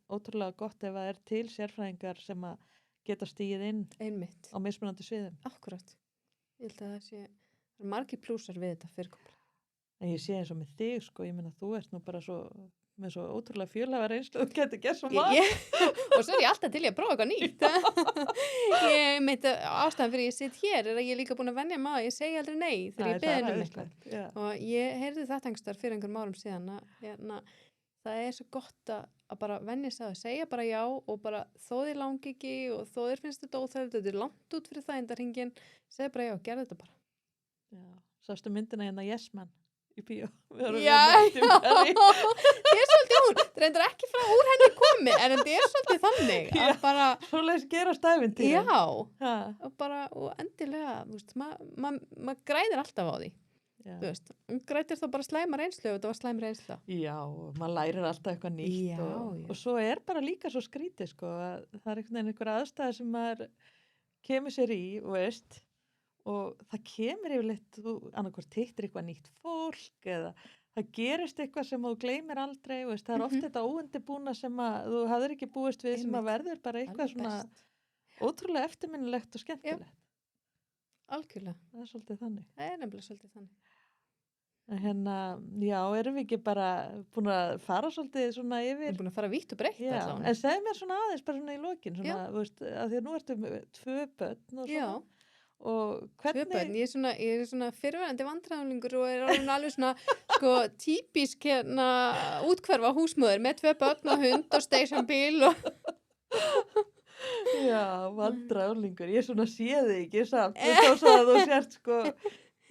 ótrúlega gott ef það til sérfræðingar sem að geta stíið inn einmitt á mismunandi sviðum. Akkurat. Ég held að það er margir plúsar við þetta fyrirkomlega. En ég sé eins og með þig, ég meina þú ert nú bara með svo ótrúlega fjörlega reynslu, þú getur gert svo margt. Og svo ég alltaf til ég að prófa eitthvað nýtt. Ég meint ástæðan fyrir ég sitt hér að ég líka búin að venja maður, ég segi aldrei nei þegar ég beðin eitthvað. Og ég heyrði þetta einhversstaðar fyrir einhverjum árum síðan að það svo gott að bara venjast að segja bara já og bara þó þið langi ekki og þó þið finnst þetta óþægilegt, þetta langt út fyrir þægindarhringinn, segja bara já, gerðu þetta bara. Já, sástu myndina Yes Man í bíó? Já, það svolítið hún, það reyndar ekki frá úr henni komi, en það svolítið þannig að bara... Svoleiðis gerast ævintýri. Já, og bara, og endilega, maður græðir alltaf á því. Já. þú veist, grætir þá bara slæma reynslu ef þetta var slæm reynsla. Já, og maður lærir alltaf eitthvað nýtt Já, og, já. og svo bara líka svo skrítið sko, að það einhvern veginn einhver aðstæði sem maður kemur sér í, veist, og það kemur yfirleitt, þú annarkvort hittir eitthvað nýtt fólk eða það gerist eitthvað sem þú gleymir aldrei, veist, það oft þetta óundibúna sem að þú hafðir ekki búist við sem að verður bara eitthvað Alveg svona best. ótrúlega eftirminnilegt og skemmtilegt. Algjörlega. Það svolítið þannig. Það nefnilega svolítið þannig. En hérna, já, erum við ekki bara búin að fara svolítið svona Við yfir? erum búin að fara vítt og breytt Já, en segð mér svona aðeins bara svona í lokin, svona, Já. þú veist, að því að nú ertu með 2 börn og Já, svona, og 2 börn. hvernig, Ég er svona fyrirverandi vandræðingur og er orðin alveg svona sko típisk hérna útkverfa húsmóðir með 2 börn og hund og stationbíl og já, vandræðlingur, ég svona sé þig ekki samt, þú svo að þú sért sko,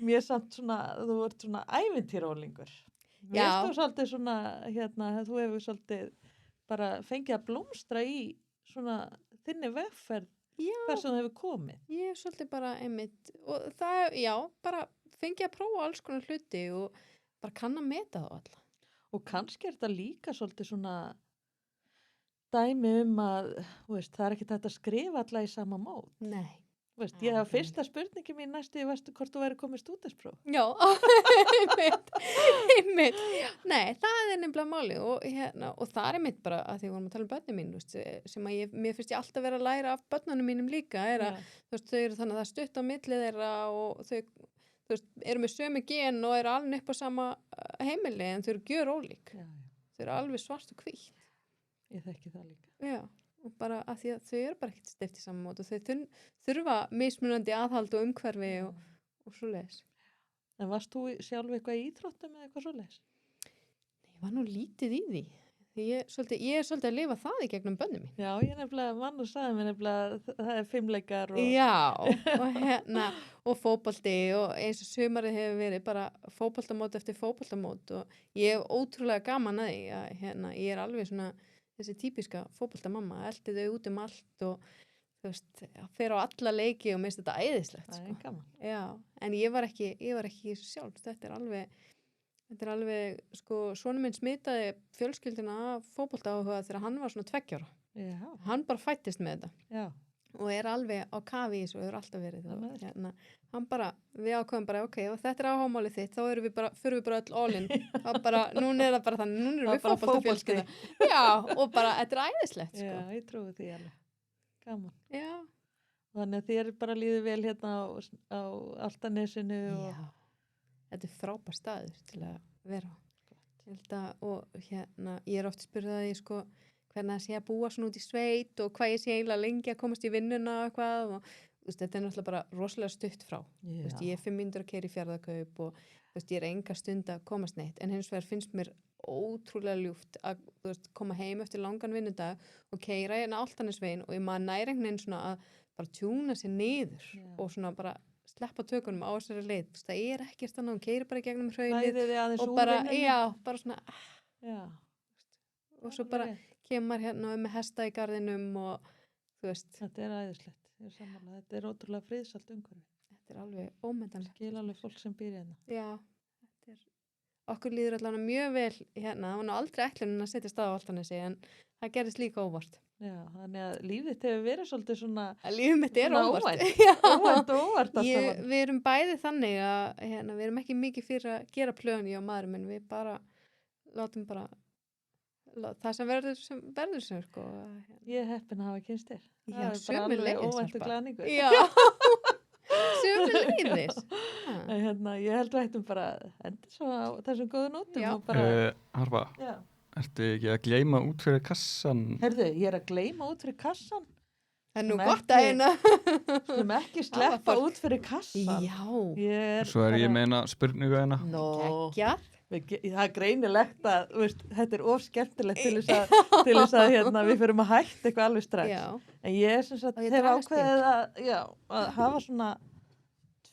mér samt svona, þú ert svona ævintýrólingur. Mér Já. finnst þú svolítið svona, hérna, þú hefur svolítið bara fengið að blómstra í svona þinni vegferð, já, hvað sem þú hefur komið. ég er svolítið bara einmitt og það, já, bara fengi að prófa alls konar hluti og bara kann að meta þá alla. Og kannski er þetta líka svolítið svona dæmi að, þú veist, það er ekki þetta að skrifa alla í sama mót. Nei. Þú veist, ég hef fyrsta spurningi mín næstu, veistu hvort þú væri komið stúdentspróf. Já, einmitt. Nei, það er nefnilega máli og, og það er einmitt bara að því við vorum að tala um börnin mín, veist, sem að mér finnst ég alltaf vera að læra af börnunum mínum líka, er að þú veist, þau eru þannig að það er stutt á milli þeirra og þau, þú veist, eru með sömu gen og eru alveg upp á sama heimili en þau eru gjör ólík. Já, Þau eru alveg svart og hvítt. ég þekki það líka. Já, og bara að því að þau eru bara ekkert steypt í saman mót og þau þurfa mismunandi aðhald og umhverfi og svo leis. En varst þú sjálf eitthvað í íþróttum eða eitthvað svoleiðis? Ég var nú lítið í því. Því ég er svolítið að lifa það í gegnum börnum mín. Já, ég nefnilega, mann og sagði mér nefnilega að það er 5 leikar og... Já, og fótbolti og eins og sumarið hefur verið bara fótboltamót eftir fótboltamót og ég hef ótrúlega gaman að því að ég er alveg svona þessi típiska fótboltamamma, elti þau út um allt og þú veist, fer á alla leiki og minnst þetta æðislegt. Það er gaman. Já, en ég var ekki í þessu sjálf, þetta er alveg, sko, svona minn smitaði fjölskyldina af fótboltaáhuga þegar hann var svona 2 ára. Já, Hann bara fættist með þetta já, og er alveg á kafi í þessu og hefur alltaf verið Það er það. Hann bara, við ákveðum bara, ok, og þetta er áhámálið þitt, þá förum við bara öll all in. Og bara, núna er það bara þannig, núna erum við Það er bara fótboltafjölskylda. Já, og bara, þetta er æðislegt, já, sko. ég trúi því alveg. Gaman. Já, Þannig að þér bara líður vel hérna á Álftanesinu og... já. Þetta er frábær staður til að vera á. Ég held að, og ég er oft spurðið að ég, sko, hvernig það sé að búa svona út í sveit og hvað ég sé eiginlega lengi að komast í vinnuna og eitthvað og þú veist, þetta er náttúrulega bara rosalega stutt frá. Þú veist, ég er 5 mínútur að keyra í Fjarðarkaup og þú veist, ég er enga stund að komast neitt en hins vegar finnst mér ótrúlega ljúft að þú veist, koma heim eftir langan vinnudag og keyra hérna Álftanesveginn og ég maður næri einhvern veginn svona að bara tjúna sér niður og svona bara sleppa tökunum á þessari leið. Þú veist, það er ekkert annað, hún keyrir bara í gegnum hraunið Læðið þið aðeins og úr bara, vinnunni? já, bara svona Já. og svo bara kemur hérna með hesta í garðinum og þú veist, Þetta er æðislegt. Ég er sammála. Þetta er ótrúlega friðsælt umhverfi. þetta er alveg ómetanlegt. Skil alveg fólk sem býr hérna. Já, þetta er okkur líður allavega mjög vel hérna, það var nú aldrei ætlunin að setja stað á Álftanesi en það gerðist líka óvart. Já, þannig að lífið þitt hefur verið svolítið svona Lífið mitt er Svona óvart. óvænt. Já. óvænt og óvart alltaf. Við erum bæði þannig að við erum ekki mikið fyrir að gera plön ég og maðurinn minn, við bara látum bara það sem verður sem sko. Ég er heppin að hafa kynst þér. Já, Það er bara sömuleiðis, alveg óvæntu Harpa. glaðningur. Já, sömuleiðis. En hérna, ég held við ættum bara endur svo á þessum góðu nótum Já. og bara, Harpa, já. ertu ekki að gleyma út fyrir kassan? Herðu, ég er að gleyma út fyrir kassan. Það er nú Sem gott ekki- að Skulum ekki sleppa fólk. út fyrir kassan. Já, Ég Svo er ég meina spurningu hérna. geggja. Það er greinilegt að, þú veist, þetta er of skemmtilegt til þess að hérna, við fyrum að hætta eitthvað alveg strax. Já, En ég sem sagt Og ég hef dragast ákveðið að hafa svona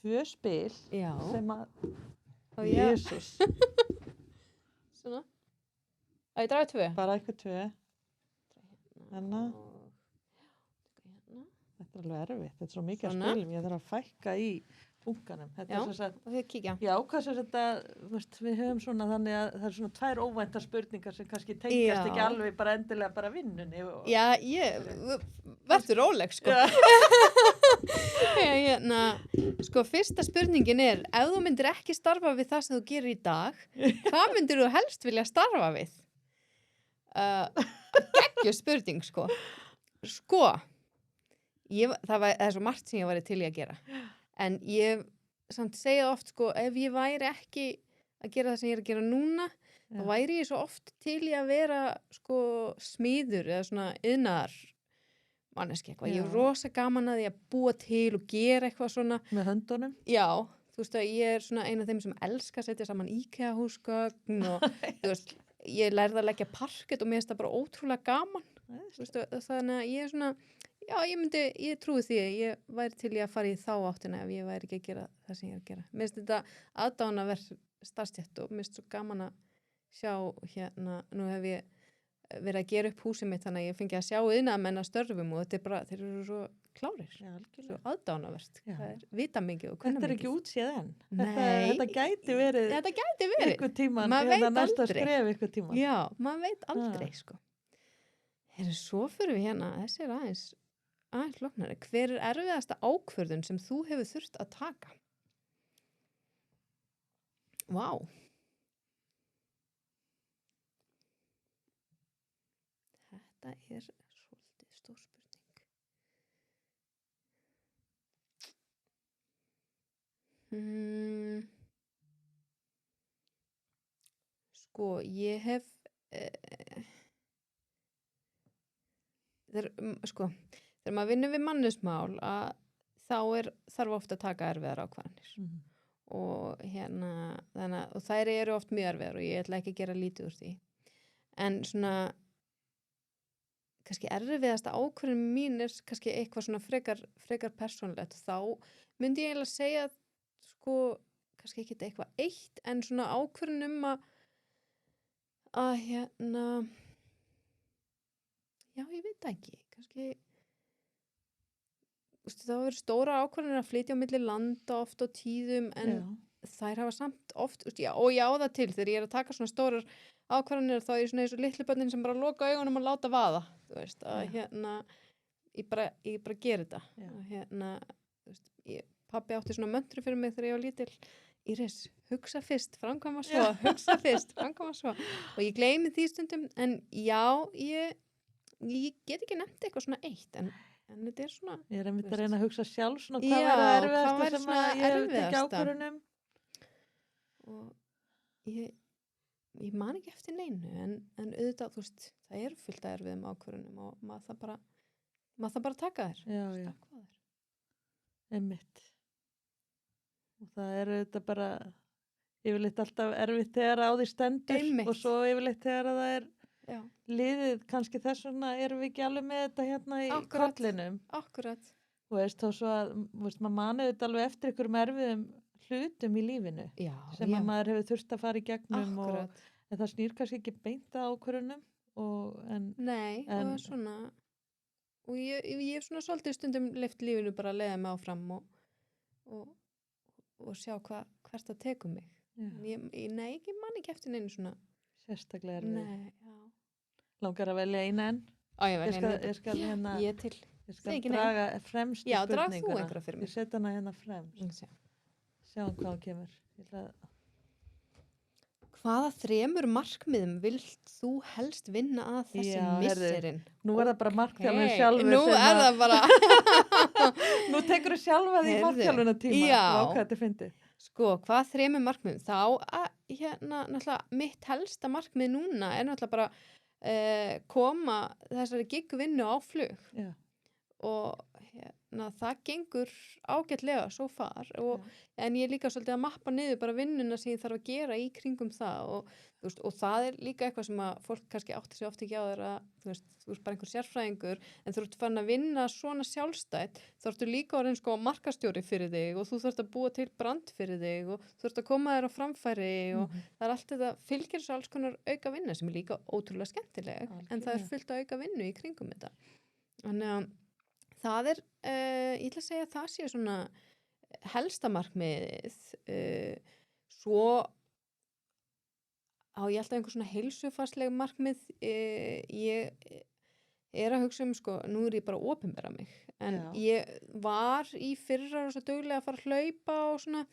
2 spil já. sem að, Og ég, Jesús, svona. Að ég draga 2. bara eitthvað 2. Hérna. Hérna. Þetta er alveg erfitt, þetta er svo mikið að Svona. spilum, ég þarf að fækka í bunkanum. Þetta Já. er sem sagt, og þau kíkja. já, hvað sem þetta, við höfum svona þannig að það er svona 2 óvæntar spurningar sem kannski tengast ekki alveg bara endilega bara vinnunni. Já, verður róleg, sko. Sko, fyrsta spurningin ef þú myndir ekki starfa við það sem þú gerir í dag, hvað myndir þú helst vilja starfa við? Geggjuð spurning, sko. Það er svo margt sem ég væri til í að gera. En ég samt segja oft, sko, ef ég væri ekki að gera það sem ég er að gera núna, þá væri ég svo oft til í að vera, sko, smíður eða svona iðnaðar manneski eitthvað. Ég er rosa gaman að því að búa til og gera eitthvað svona. Með höndunum? Já, þú veist að ég er svona ein af þeim sem elska að setja saman IKEA-húsgögn og þú veist, ég lærði að leggja parkett og mér finnst það bara ótrúlega gaman. Þú veist, þannig að ég er svona, já, ég trúi því að ég væri til í að fara í þá áttina ef ég væri ekki að gera það sem ég er að gera. Mér finnst þetta aðdáunarvert starfstétt og mér finnst svo gaman að sjá nú hef ég verið að gera upp húsið mitt þannig að ég fengi að sjá iðnaðarmenn að störfum og þetta er bara, þeir eru svo klárir. Já, svo aðdáunarvert. Það er vitamikið og kunnamikið. Þetta er ekki útséð enn. Nei. Þetta gæti verið einhver tíman, eða næsta skref einhver tíman. Já, maður veit aldrei, sko. Svo fyrir við þessi er aðeins flóknari. Hver er erfiðasta ákvörðun sem þú hefur þurft að taka? Vá. Þetta er svolítið stór spurning. Sko, ég hef þegar maður vinnur við mannusmál þá þarf ofta að taka erfiðar ákvarðanir. Og og þær eru oft mjög erfiðar og ég ætla ekki að gera lítið úr því. En svona kannski erfiðasta ákvörðun mín er kannski eitthvað svona frekar persónulegt. Þá myndi ég eiginlega segja sko, kannski ekki eitthvað eitt en svona ákvörðun að já, ég veit ekki, kannski það verður stóra ákvörðunir að flytja á milli landa oft á tíðum en þær hafa samt oft og ég á það til þegar ég er að taka svona stórar ákvarðanir þá er ég svona eins og litlu börnin sem bara loka augunum og láta vaða, þú veist, að ég bara gera þetta. Þú veist, pabbi átti svona möntru fyrir mig þegar ég var lítil. Íris, hugsa fyrst, framkvæma svo, hugsa fyrst, framkvæma svo. Og ég gleymi því stundum, en já, ég get ekki nefnt eitthvað svona eitt, en þetta er svona... Ég er einmitt að reyna að hugsa sjálf svona hvað væri erfiðasta sem að ég hef tekið ákvörðunum. Og ég man ekki eftir neinu, en auðvitað, þú veist, það er fullt að erfiðum ákvörðunum og maður það bara að taka þér. Já. Einmitt. Og það er auðvitað bara yfirleitt alltaf erfitt þegar á því stendur og svo yfirleitt þegar það er liðið, kannski þess vegna erum við ekki alveg með þetta hérna í kollinum. Akkurat. Þú veist, þá svo að, maður manið þetta alveg eftir einhverjum erfiðum hlutum í lífinu sem að maður hefur þurft að fara í gegnum en það snýr kannski ekki beint að ákvörðunum Nei, og svona og ég hef svona svolítið stundum leyft lífinu bara að leiða mig áfram og sjá hvert það tekur mig. Nei, ég man ekki eftir neinu svona sérstaklega erfið. Nei, Langar að velja eina enn? Ég skal hérna Ég skal draga fremstu spurninguna. Já, drag þú einhverja fyrir mig. Ég set hana hérna fremst. Sjáum hvað hún kemur. Hvaða 3 markmiðum vilt þú helst vinna að þessi misserinn? Nú er það bara markþjálfun sjálfur. Nú er það bara... Nú tekur þú sjálfa því markþjálfuna tíma. Hvað þetta fyndið? Sko, hvað 3 markmiðum? Þá, náttúrulega, mitt helsta markmið núna er náttúrulega bara koma þessari gigvinnu á flug. Já. Og það gengur ágætlega svo far en ég er líka svolítið að mappa niður bara vinnuna sem ég þarf að gera í kringum það og það er líka eitthvað sem að fólk kannski átti sig oft ekki á þér að þú veist bara einhver sérfræðingur en þú ert farin að vinna svona sjálfstætt þá ertu líka orðin sko markastjóri fyrir þig og þú þarft að búa til brand fyrir þig og þú þarft að koma þér á framfæri og það er allt þetta fylgir svo alls konar auka vinna sem er líka ótrúlega skemmtileg en það er fullt að auka vinnu í kringum þetta þannig að það er, ég ætla að segja að það sé svona helsta markmiðið, svo á ég alltaf einhver svona heilsufarsleg markmið, ég að hugsa sko, nú ég bara að opinbera mig, en ég var í fyrra og svo duglega að fara að hlaupa og svona,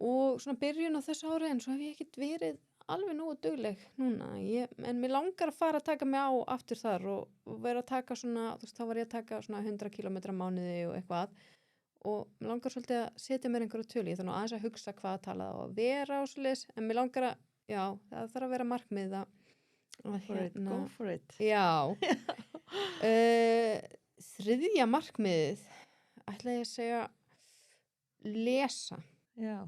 og svona byrjun á þessu ári, en svo hef ég ekkert verið alveg nógu dugleg núna, en mér langar að fara að taka mig á aftur þar og vera að taka svona, þú veist, þá var ég að taka svona 100 kilometra mánuði og eitthvað, og mér langar svolítið að setja mér einhverju tölu, ég þarf nú aðeins að hugsa hvað að tala og vera og svoleiðis, en mér langar að, já, það þarf að vera markmið að Go for it. Já. Þriðja markmiðið, ætla ég að segja, lesa. Já.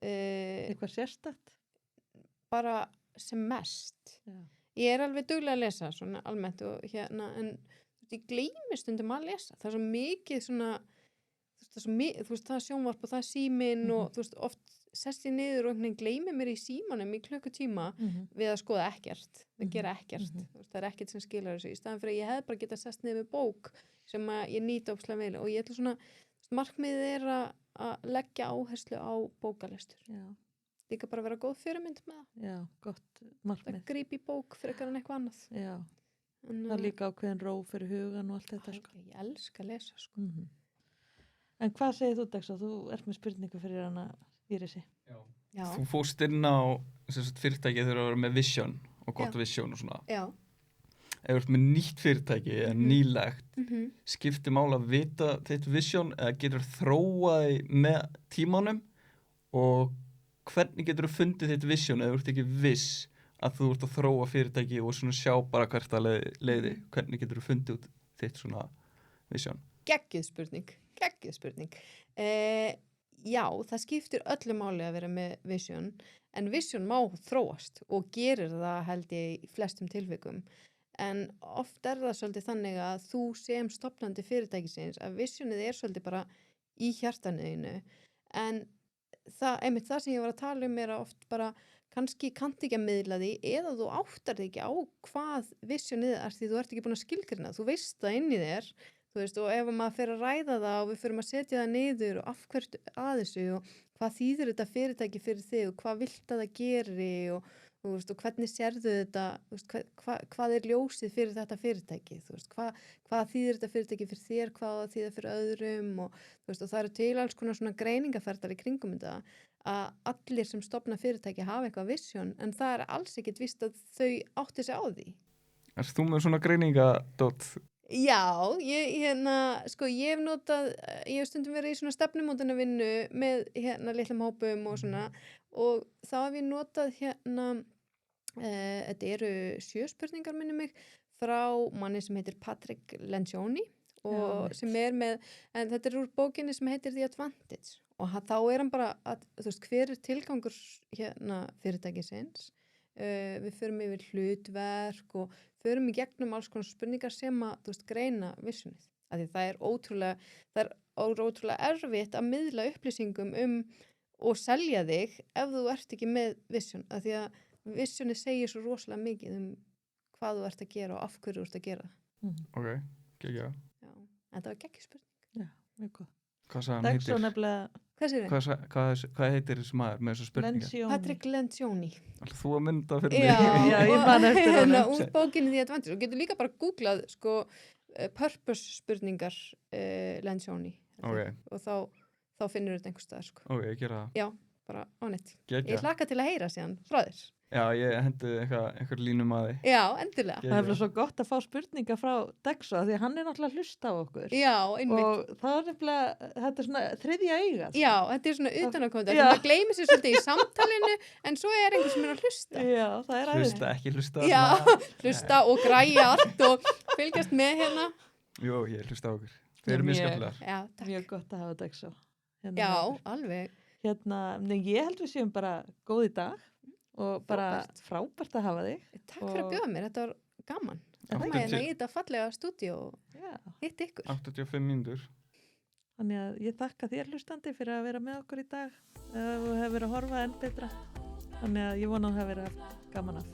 Eitthvað sérstakt? Bara sem mest. Já. Ég alveg duglega að lesa, svona almennt, og en ég gleymi stundum að lesa. Það svo mikið svona, þú veist, það sjónvarp og það síminn og þú veist, oft sest ég niður og einhvern veginn gleymi mér í símanum í klukkutíma við að skoða ekkert, við gera ekkert, þú veist, það ekkert sem skilar þessu, í staðan fyrir að ég hef bara getað sest niður með bók sem að ég nýta ópslega vel, og ég ætla svona, markmiðið að leggja áherslu á bókalestur. Já. Líka bara vera góð fyrirmynd með það. Já, gott markmið. Það gríp í bók frekar en eitthvað annað. Já, það er líka ákveðin ró fyrir hugan og allt þetta, sko. Ég elska að lesa, sko. En hvað segir þú, Daxa? Þú ert með spurningu fyrir hana Írisi. Já. Þú fórst inn á fyrirtæki þegar þú vera með vision og gott vision og svona. Já. Ef þú ert með nýtt fyrirtæki eða nýlegt, skiptir máli að vita þitt vision eða getur þróaði með tímanum, og hvernig getur þú fundið þitt vision eða þú ert ekki viss að þú ert að þróa fyrirtæki og svona sjá bara hvert að leiði, hvernig getur þú fundið út þitt svona vision? Geggjuð spurning. Já, það skiptir öllu máli að vera með vision, en vision má þróast og gerir það held ég í flestum tilvikum, en oft það svolítið þannig að þú sem stofnandi fyrirtækisins, að visionið svolítið bara í hjartanuðinu, en einmitt það sem ég var að tala um að oft bara kannski kannt ekki að miðla því, eða þú áttar þig ekki á hvað visionið því þú ert ekki búin að skilgreina, þú veist það inn í þér, þú veist, og ef maður fer að ræða það og við förum að setja það niður og afhverju að þessu og hvað þýðir þetta fyrirtæki fyrir þig og hvað vilt að það geri og hvernig sérðu þetta, hvað ljósið fyrir þetta fyrirtæki, hvað þýðir þetta fyrirtæki fyrir þér, hvað þýðir fyrir öðrum, og það eru til alls konar svona greiningaferðar í kringum þetta, að allir sem stofna fyrirtæki hafa eitthvað vision, en það alls ekkert víst að þau átti sig á því. Erst þú með svona greiningadót? Já, ég hef notað, ég hef stundum verið í svona stefnumótunarvinnu með litlum hópum og svona, og þá hef ég notað þetta eru 7 spurningar minni mig, frá manni sem heitir Patrick Lencioni, og sem með, en þetta úr bókinni sem heitir The Advantage, og þá hann bara að, þú veist, hver tilgangur fyrirtækisins, við förum yfir hlutverk og förum í gegnum alls konar spurningar sem að, þú veist, greina visionið. Af því það er ótrúlega erfitt að miðla upplýsingum og selja þig ef þú ert ekki með vision. Af því að visionið segir svo rosalega mikið hvað þú ert að gera og af hverju þú ert að gera það. Ok, geggja. Já, en það var geggjuð spurning. Já, mjög góð. Hvað sagði hann heitir? Nefnilega... Hvað segir þið? Hvað heitir þessi maður með þessu spurninga? Lencioni. Patrick Lencioni. Alltaf þú að mynda fyrir mig. Já, ég man eftir honum. Úr bókinni The Advantage, og getur líka bara googlað purpose spurningar Lencioni. Okay. Og þá finnur þetta einhvers staðar, Ok, ég gera það. Já, bara á nett. Geggja. Ég hlakka til að heyra síðan frá þér. Já, ég hendi einhver línum að þig. Já, endilega. Það er svo gott að fá spurningar frá Daxa, því hann náttúrulega hlusta á okkur. Já, einmitt. Og það nefnilega, þetta svona þriðja augað. Já, þetta svona utanakomandi. Það gleymir sér svolítið í samtalinu, en svo einhver sem að hlusta. Já, það er Hlusta, ekki hlusta. Já, hlusta og græja allt og fylgjast með Jú, ég hlusta á okkur. Þeir eru mjög skemmtilegar. Já, takk. Mjög gott að hafa Daxa. Já, alveg. Ég held við séum bara góð í dag. Og bara frábært að hafa þig. Takk fyrir að bjóða mér, þetta var gaman. Það var í þetta fallega stúdíó og hitt ykkur. 85 mínútur. Þannig að ég þakka þér hlustandi fyrir að vera með okkur í dag. Þú hefur verið að horfa enn betra. Þannig að ég vona að það hefur verið gaman að.